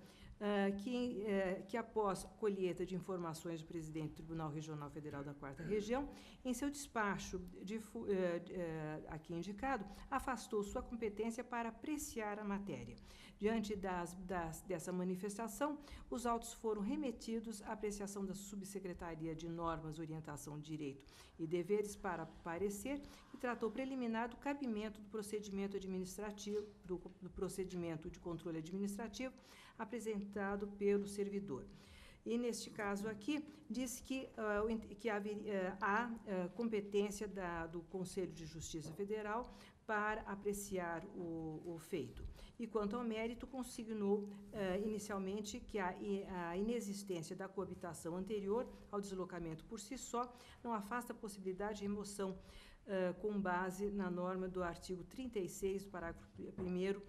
que após colheita de informações do presidente do Tribunal Regional Federal da 4ª Região, em seu despacho aqui indicado, afastou sua competência para apreciar a matéria. Diante dessa manifestação, os autos foram remetidos à apreciação da Subsecretaria de Normas, Orientação, Direito e Deveres para parecer, que tratou preliminar do cabimento do procedimento administrativo, do procedimento de controle administrativo, apresentado pelo servidor. E, neste caso aqui, diz que há competência do Conselho de Justiça Federal para apreciar o feito. E, quanto ao mérito, consignou inicialmente que a inexistência da coabitação anterior ao deslocamento por si só não afasta a possibilidade de remoção com base na norma do artigo 36, parágrafo 1º,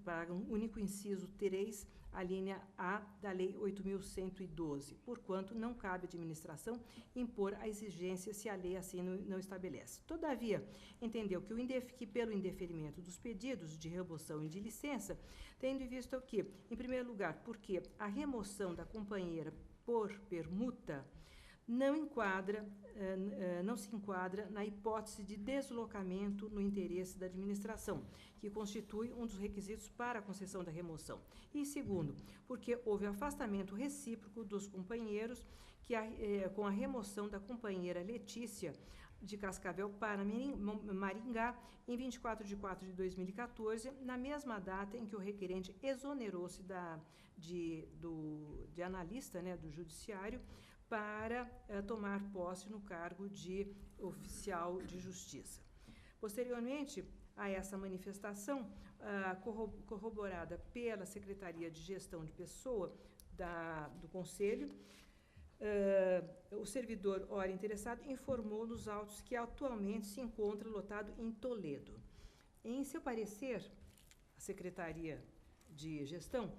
parágrafo único, inciso 3, a linha A da Lei 8.112, porquanto não cabe à administração impor a exigência se a lei assim não estabelece. Todavia, entendeu que pelo indeferimento dos pedidos de remoção e de licença, tendo em vista o que, em primeiro lugar, porque a remoção da companheira por permuta não se enquadra na hipótese de deslocamento no interesse da administração, que constitui um dos requisitos para a concessão da remoção. E segundo, porque houve afastamento recíproco dos companheiros com a remoção da companheira Letícia de Cascavel para Maringá, em 24 de 4 de 2014, na mesma data em que o requerente exonerou-se de analista, né, do judiciário, para tomar posse no cargo de oficial de justiça. Posteriormente a essa manifestação, corroborada pela Secretaria de Gestão de Pessoa do Conselho, o servidor, ora interessado, informou nos autos que atualmente se encontra lotado em Toledo. Em seu parecer, a Secretaria de Gestão,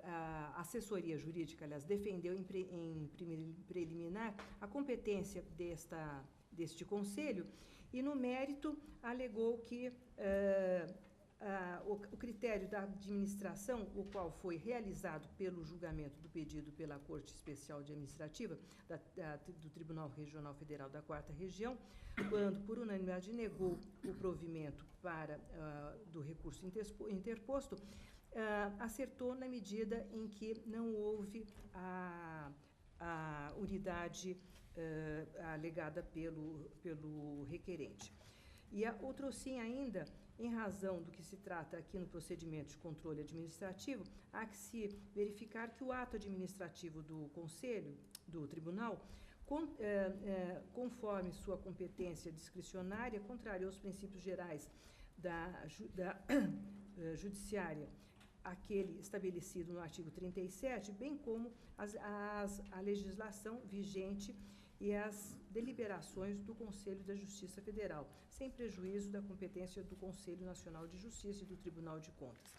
a assessoria jurídica, aliás, defendeu em preliminar a competência deste conselho e, no mérito, alegou que o critério da administração, o qual foi realizado pelo julgamento do pedido pela Corte Especial de Administrativa do Tribunal Regional Federal da 4ª Região, quando, por unanimidade, negou o provimento do recurso interposto, acertou na medida em que não houve a unidade alegada pelo requerente. E outro sim ainda, em razão do que se trata aqui no procedimento de controle administrativo, há que se verificar que o ato administrativo do Conselho, do Tribunal, conforme sua competência discricionária, contrariou os princípios gerais da Judiciária, aquele estabelecido no artigo 37, bem como a legislação vigente e as deliberações do Conselho da Justiça Federal, sem prejuízo da competência do Conselho Nacional de Justiça e do Tribunal de Contas.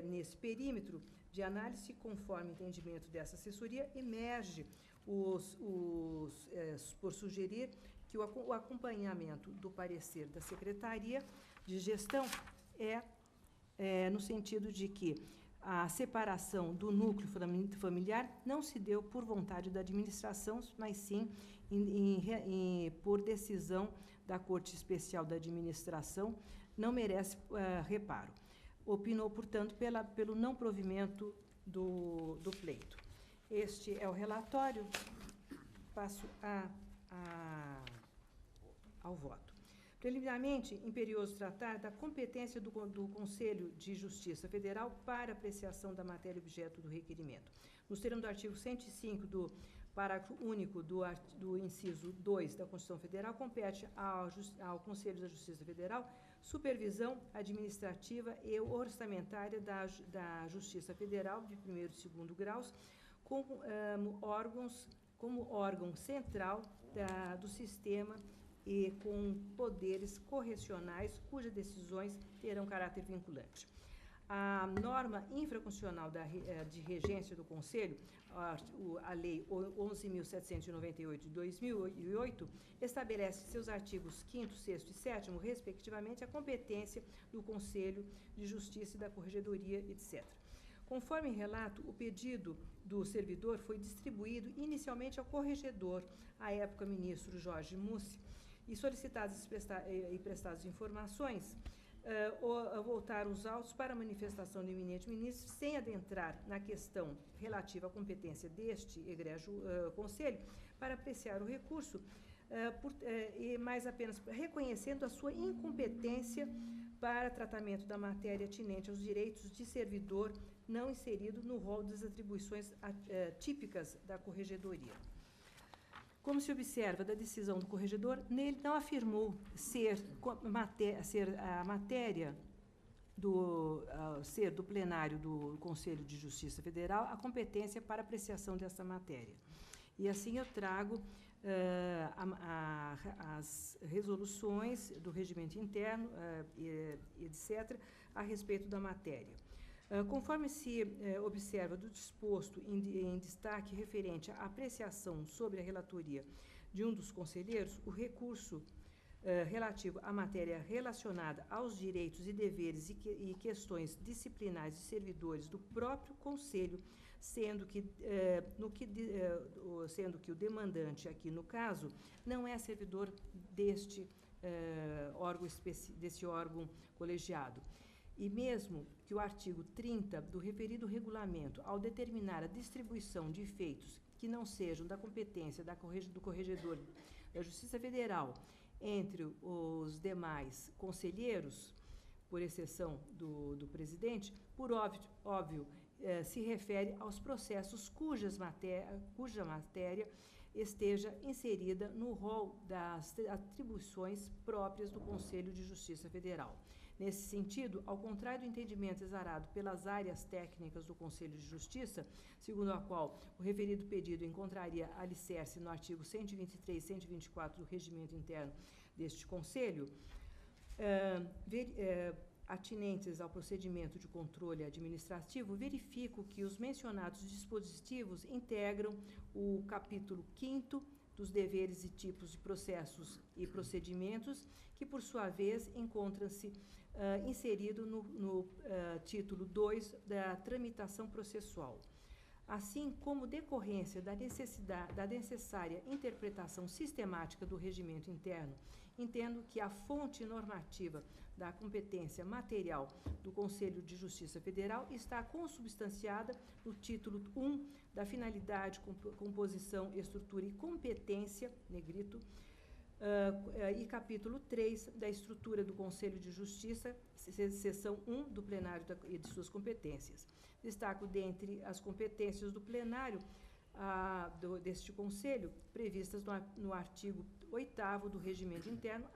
Nesse perímetro de análise, conforme entendimento dessa assessoria, emerge por sugerir que o acompanhamento do parecer da Secretaria de Gestão no sentido de que a separação do núcleo familiar não se deu por vontade da administração, mas sim por decisão da Corte Especial da Administração, não merece reparo. Opinou, portanto, pelo não provimento do pleito. Este é o relatório. Passo ao voto. Preliminarmente, imperioso tratar da competência do Conselho de Justiça Federal para apreciação da matéria objeto do requerimento. Nos termos do artigo 105 do parágrafo único do inciso 2 da Constituição Federal, compete ao Conselho da Justiça Federal supervisão administrativa e orçamentária da Justiça Federal de primeiro e segundo graus, como órgão central do sistema e com poderes correcionais cujas decisões terão caráter vinculante. A norma infraconstitucional de regência do Conselho, a Lei 11.798 de 2008, estabelece seus artigos 5º, 6º e 7º, respectivamente, a competência do Conselho de Justiça e da Corregedoria, etc. Conforme relato, o pedido do servidor foi distribuído inicialmente ao corregedor, à época ministro Jorge Mussi, e solicitadas e prestadas informações, voltaram os autos para a manifestação do eminente ministro, sem adentrar na questão relativa à competência deste egrégio conselho, para apreciar o recurso, mas apenas reconhecendo a sua incompetência para tratamento da matéria atinente aos direitos de servidor não inserido no rol das atribuições típicas da corregedoria. Como se observa da decisão do corregedor, nele não afirmou ser a matéria ser do plenário do Conselho de Justiça Federal a competência para apreciação dessa matéria. E assim eu trago as resoluções do regimento interno, etc., a respeito da matéria. Conforme se observa do disposto em destaque referente à apreciação sobre a relatoria de um dos conselheiros, o recurso relativo à matéria relacionada aos direitos e deveres e questões disciplinares de servidores do próprio Conselho sendo que o demandante aqui, no caso, não é servidor deste órgão colegiado. E mesmo que o artigo 30 do referido regulamento, ao determinar a distribuição de efeitos que não sejam da competência do Corregedor da Justiça Federal entre os demais conselheiros, por exceção do presidente, por óbvio se refere aos processos cuja matéria esteja inserida no rol das atribuições próprias do Conselho de Justiça Federal. Nesse sentido, ao contrário do entendimento exarado pelas áreas técnicas do Conselho de Justiça, segundo a qual o referido pedido encontraria alicerce no artigo 123 e 124 do Regimento Interno deste Conselho, atinentes ao procedimento de controle administrativo, verifico que os mencionados dispositivos integram o capítulo 5º dos deveres e tipos de processos e procedimentos, que, por sua vez, encontra-se inserido no título 2 da tramitação processual. Assim como decorrência da necessária interpretação sistemática do regimento interno, entendo que a fonte normativa da competência material do Conselho de Justiça Federal está consubstanciada no título 1 da finalidade, composição, estrutura e competência, negrito, e capítulo 3 da estrutura do Conselho de Justiça, seção 1 do plenário e de suas competências. Destaco dentre as competências do plenário deste Conselho, previstas no artigo 8º do Regimento Interno,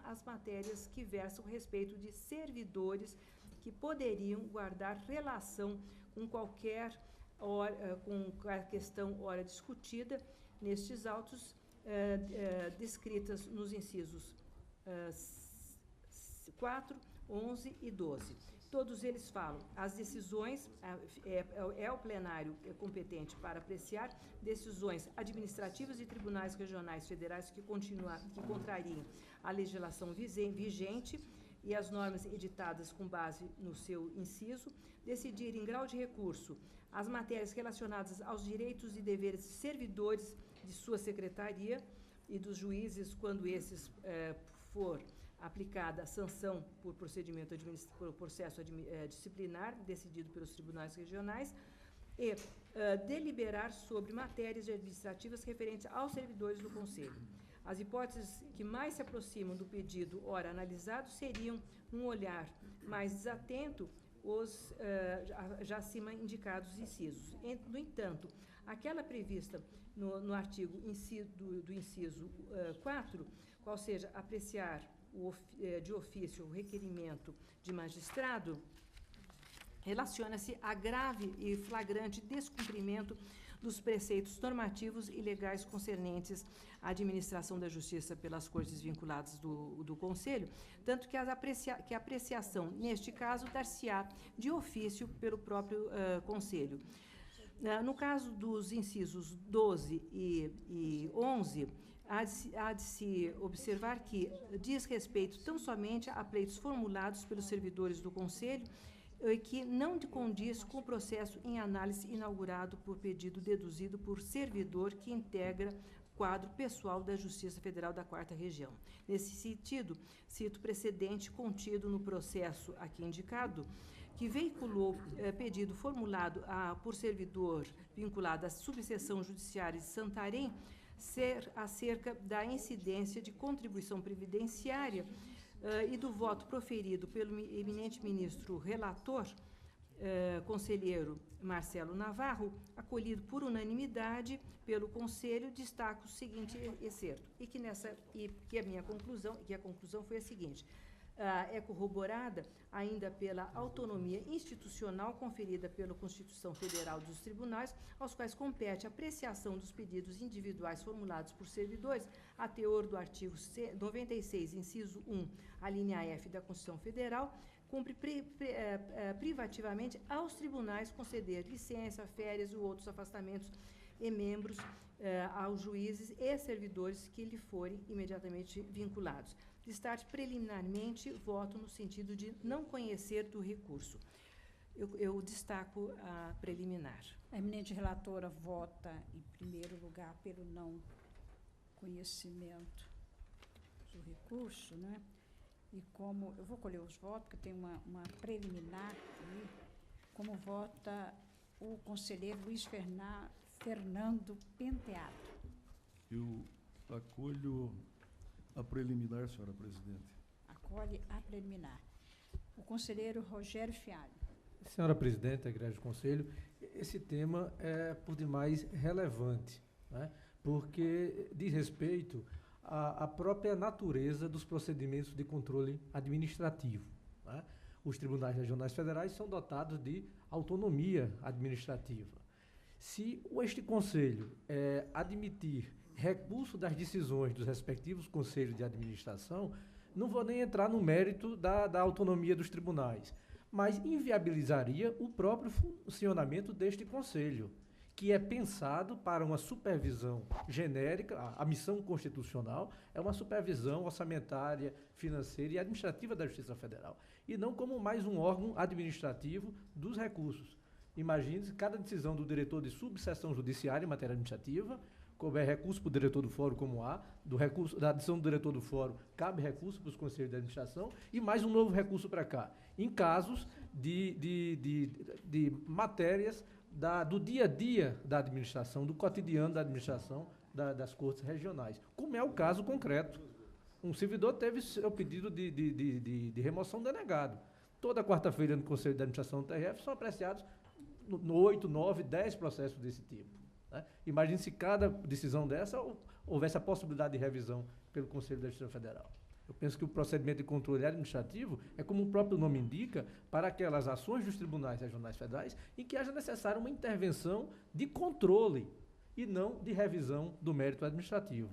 as matérias que versam a respeito de servidores que poderiam guardar relação com qualquer com a questão ora discutida nestes autos, descritas nos incisos 4, 11 e 12. Todos eles falam, as decisões, o plenário competente para apreciar decisões administrativas de tribunais regionais federais que contrariem a legislação vigente e as normas editadas com base no seu inciso, decidir em grau de recurso as matérias relacionadas aos direitos e deveres de servidores de sua secretaria e dos juízes, quando esses for aplicada a sanção por procedimento por processo disciplinar decidido pelos tribunais regionais e deliberar sobre matérias administrativas referentes aos servidores do Conselho. As hipóteses que mais se aproximam do pedido ora analisado seriam, num olhar mais desatento, os já acima indicados incisos. No entanto, aquela prevista no artigo do inciso 4, qual seja apreciar de ofício o requerimento de magistrado, relaciona-se a grave e flagrante descumprimento dos preceitos normativos e legais concernentes à administração da justiça pelas cortes vinculadas do Conselho, tanto que a apreciação, neste caso, dar-se-á de ofício pelo próprio Conselho. No caso dos incisos 12 e 11, há de se observar que diz respeito tão somente a pleitos formulados pelos servidores do Conselho, que não condiz com o processo em análise inaugurado por pedido deduzido por servidor que integra quadro pessoal da Justiça Federal da 4ª Região. Nesse sentido, cito precedente contido no processo aqui indicado, que veiculou pedido formulado por servidor vinculado à subseção judiciária de Santarém, acerca da incidência de contribuição previdenciária e do voto proferido pelo eminente ministro relator, conselheiro Marcelo Navarro, acolhido por unanimidade pelo Conselho, destaco o seguinte excerto, e que a minha conclusão, que a conclusão foi a seguinte: é corroborada ainda pela autonomia institucional conferida pela Constituição Federal dos Tribunais, aos quais compete a apreciação dos pedidos individuais formulados por servidores, a teor do artigo 96, inciso 1, a linha F da Constituição Federal, cumpre privativamente aos tribunais conceder licença, férias ou outros afastamentos e membros aos juízes e servidores que lhe forem imediatamente vinculados. Destaque preliminarmente, voto no sentido de não conhecer do recurso. Eu destaco a preliminar. A eminente relatora vota, em primeiro lugar, pelo não conhecimento do recurso, né? E como, eu vou colher os votos, porque tem uma preliminar aí, como vota o conselheiro Luiz Fernando Penteado. Eu acolho a preliminar, senhora presidente. Acolhe a preliminar. O conselheiro Rogério Fialho. Senhora presidente, egrégio conselho, esse tema é por demais relevante, né? Porque diz respeito à própria natureza dos procedimentos de controle administrativo, né? Os tribunais regionais federais são dotados de autonomia administrativa. Se este conselho admitir recurso das decisões dos respectivos conselhos de administração, não vou nem entrar no mérito da autonomia dos tribunais, mas inviabilizaria o próprio funcionamento deste conselho, que é pensado para uma supervisão genérica. A missão constitucional é uma supervisão orçamentária, financeira e administrativa da Justiça Federal, e não como mais um órgão administrativo dos recursos. Imagine-se, cada decisão do diretor de subseção judiciária em matéria administrativa, couber recurso para o diretor do fórum, como há, da decisão do diretor do fórum, cabe recurso para os conselhos de administração e mais um novo recurso para cá, em casos de matérias do dia a dia da administração, do cotidiano da administração das cortes regionais, como é o caso concreto. Um servidor teve seu pedido de remoção denegado. Toda quarta-feira no Conselho de Administração do TRF são apreciados 8, 9, 10 processos desse tipo, né? Imagine se cada decisão dessa houvesse a possibilidade de revisão pelo Conselho da Justiça Federal. Eu penso que o procedimento de controle administrativo é, como o próprio nome indica, para aquelas ações dos tribunais regionais federais em que haja necessária uma intervenção de controle e não de revisão do mérito administrativo.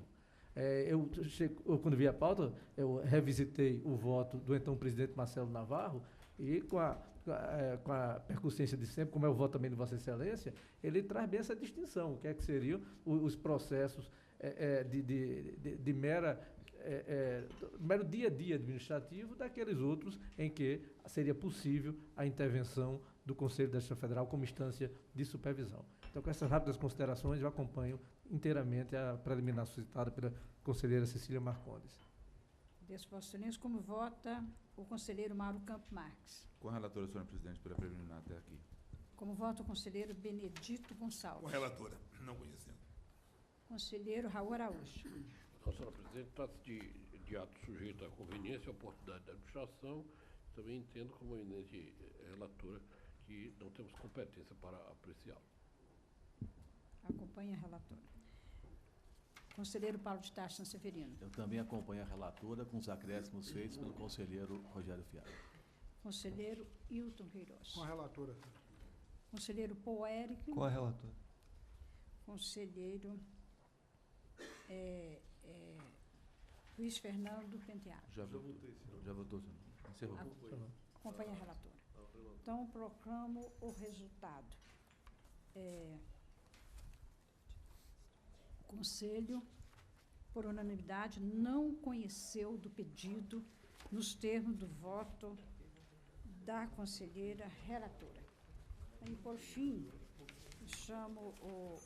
Quando vi a pauta, eu revisitei o voto do então presidente Marcelo Navarro e com a percussência de sempre, como é o voto também de Vossa Excelência, ele traz bem essa distinção, o que é que seriam os processos de mero dia a dia administrativo daqueles outros em que seria possível a intervenção do Conselho da Justiça Federal como instância de supervisão. Então, com essas rápidas considerações, eu acompanho inteiramente a preliminar suscitada pela conselheira Cecília Marcondes. Agradeço, Vossa Excelência. Como vota o conselheiro Mauro Campo Marques? Com a relatora, senhora presidente, pela preliminar até aqui. Como vota o conselheiro Benedito Gonçalves? Com a relatora, não conhecendo. Conselheiro Raul Araújo. Então, senhora presidente, trata-se de ato sujeito à conveniência e oportunidade da administração. Também entendo como eminente relatora que não temos competência para apreciá-lo. Acompanha a relatora. Conselheiro Paulo de Tarso Severino. Eu também acompanho a relatora com os acréscimos feitos pelo conselheiro Rogério Fialho. Conselheiro Hilton Queiroz. Com a relatora. Conselheiro Paul Érico. Com a relatora. Conselheiro Luiz Fernando Penteado. Já votou, senhor. Encerrou. Acompanha a relatora. Então, proclamo o resultado. O Conselho, por unanimidade, não conheceu do pedido nos termos do voto da conselheira relatora. E, por fim, chamo o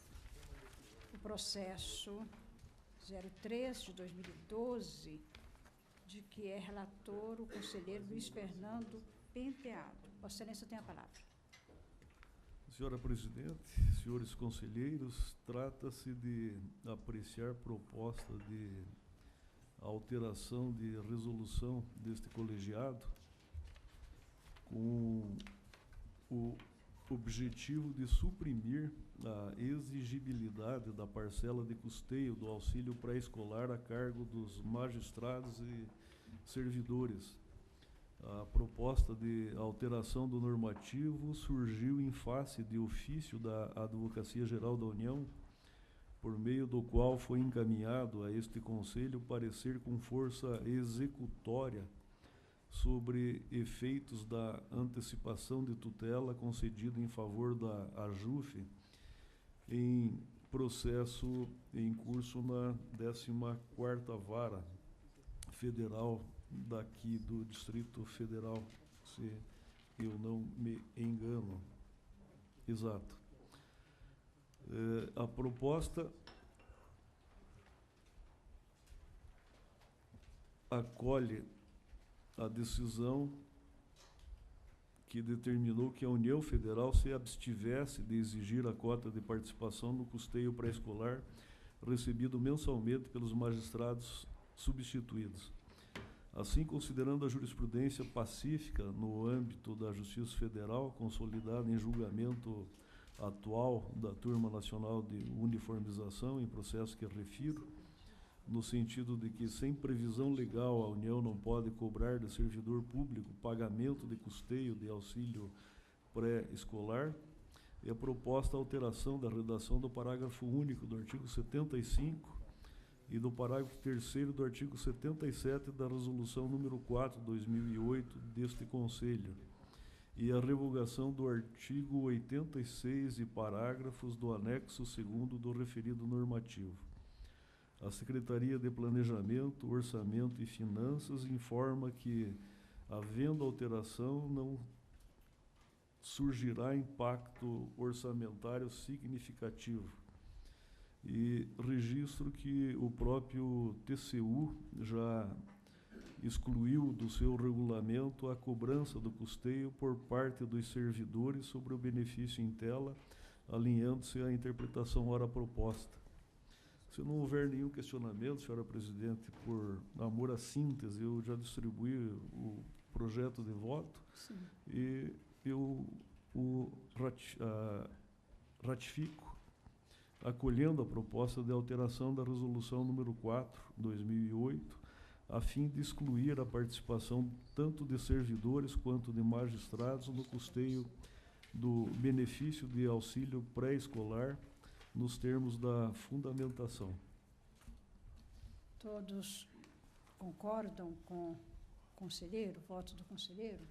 processo 03 de 2012, de que é relator o conselheiro Luiz Fernando Penteado. Vossa Excelência tem a palavra. Senhora presidente, senhores conselheiros, trata-se de apreciar proposta de alteração de resolução deste colegiado com o objetivo de suprimir a exigibilidade da parcela de custeio do auxílio pré-escolar a cargo dos magistrados e servidores. A proposta de alteração do normativo surgiu em face de ofício da Advocacia Geral da União, por meio do qual foi encaminhado a este Conselho parecer com força executória sobre efeitos da antecipação de tutela concedida em favor da AJUF em processo em curso na 14ª Vara Federal daqui do Distrito Federal, se eu não me engano. Exato. A proposta acolhe a decisão que determinou que a União Federal se abstivesse de exigir a cota de participação no custeio pré-escolar recebido mensalmente pelos magistrados substituídos. Assim, considerando a jurisprudência pacífica no âmbito da Justiça Federal, consolidada em julgamento atual da Turma Nacional de Uniformização, em processo que refiro, no sentido de que, sem previsão legal, a União não pode cobrar do servidor público pagamento de custeio de auxílio pré-escolar, é a proposta alteração da redação do parágrafo único do artigo 75 e do parágrafo 3º do artigo 77 da Resolução número 4/2008 deste Conselho, e a revogação do artigo 86 e parágrafos do anexo 2º do referido normativo. A Secretaria de Planejamento, Orçamento e Finanças informa que, havendo alteração, não surgirá impacto orçamentário significativo. E registro que o próprio TCU já excluiu do seu regulamento a cobrança do custeio por parte dos servidores sobre o benefício em tela, alinhando-se à interpretação ora proposta. Se não houver nenhum questionamento, senhora presidente, por amor à síntese, eu já distribuí o projeto de voto. Sim. E eu ratifico, acolhendo a proposta de alteração da Resolução número 4/2008, a fim de excluir a participação tanto de servidores quanto de magistrados no custeio do benefício de auxílio pré-escolar, nos termos da fundamentação. Todos concordam com o conselheiro, o voto do conselheiro?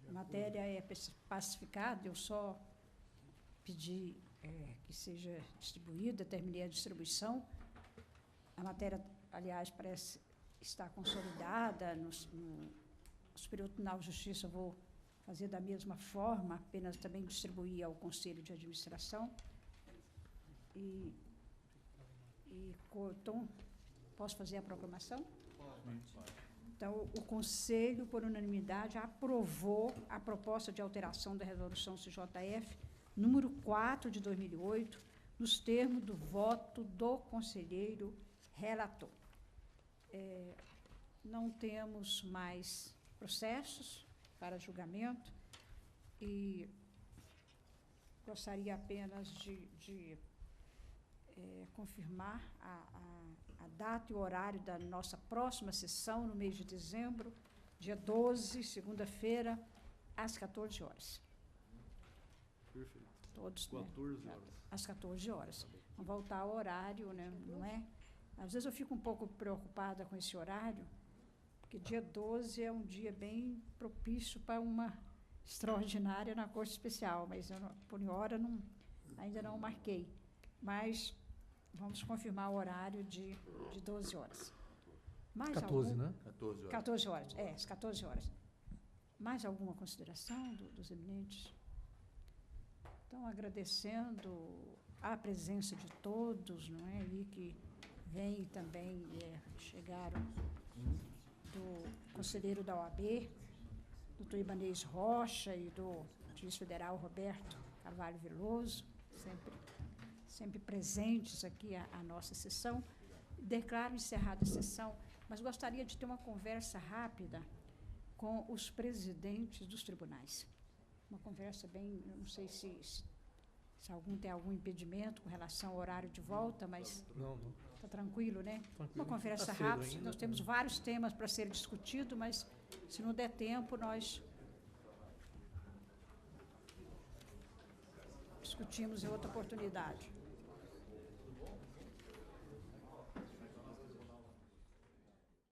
A matéria é pacificada, eu só pedi que seja distribuída, terminei a distribuição. A matéria, aliás, parece estar consolidada no Superior Tribunal de Justiça, eu vou fazer da mesma forma, apenas também distribuir ao Conselho de Administração. Então, posso fazer a proclamação? Pode. Então, o Conselho, por unanimidade, aprovou a proposta de alteração da Resolução CJF número 4 de 2008, nos termos do voto do conselheiro relator. Não temos mais processos para julgamento e gostaria apenas de confirmar a data e o horário da nossa próxima sessão, no mês de dezembro, dia 12, segunda-feira, às 14 horas. Perfeito. Todos, 14 né? horas. Às 14 horas. Vamos voltar ao horário, né? Não é? Às vezes eu fico um pouco preocupada com esse horário, porque dia 12 é um dia bem propício para uma extraordinária na Corte Especial, mas eu, por hora, ainda não marquei. Mas vamos confirmar o horário de 12 horas. Mais 14, algum? né? 14 horas. 14 horas, às 14 horas. Mais alguma consideração dos eminentes? Então, agradecendo a presença de todos, não é? E que vem também, chegaram do conselheiro da OAB, doutor Ibanez Rocha e do juiz federal Roberto Carvalho Veloso, sempre presentes aqui à nossa sessão. Declaro encerrada a sessão, mas gostaria de ter uma conversa rápida com os presidentes dos tribunais. Uma conversa bem, eu não sei se algum tem algum impedimento com relação ao horário de volta, mas Não. está tranquilo, né? Tranquilo. Uma conversa Tá cedo rápida, ainda, nós temos vários temas para ser discutidos, mas se não der tempo, nós discutimos em outra oportunidade.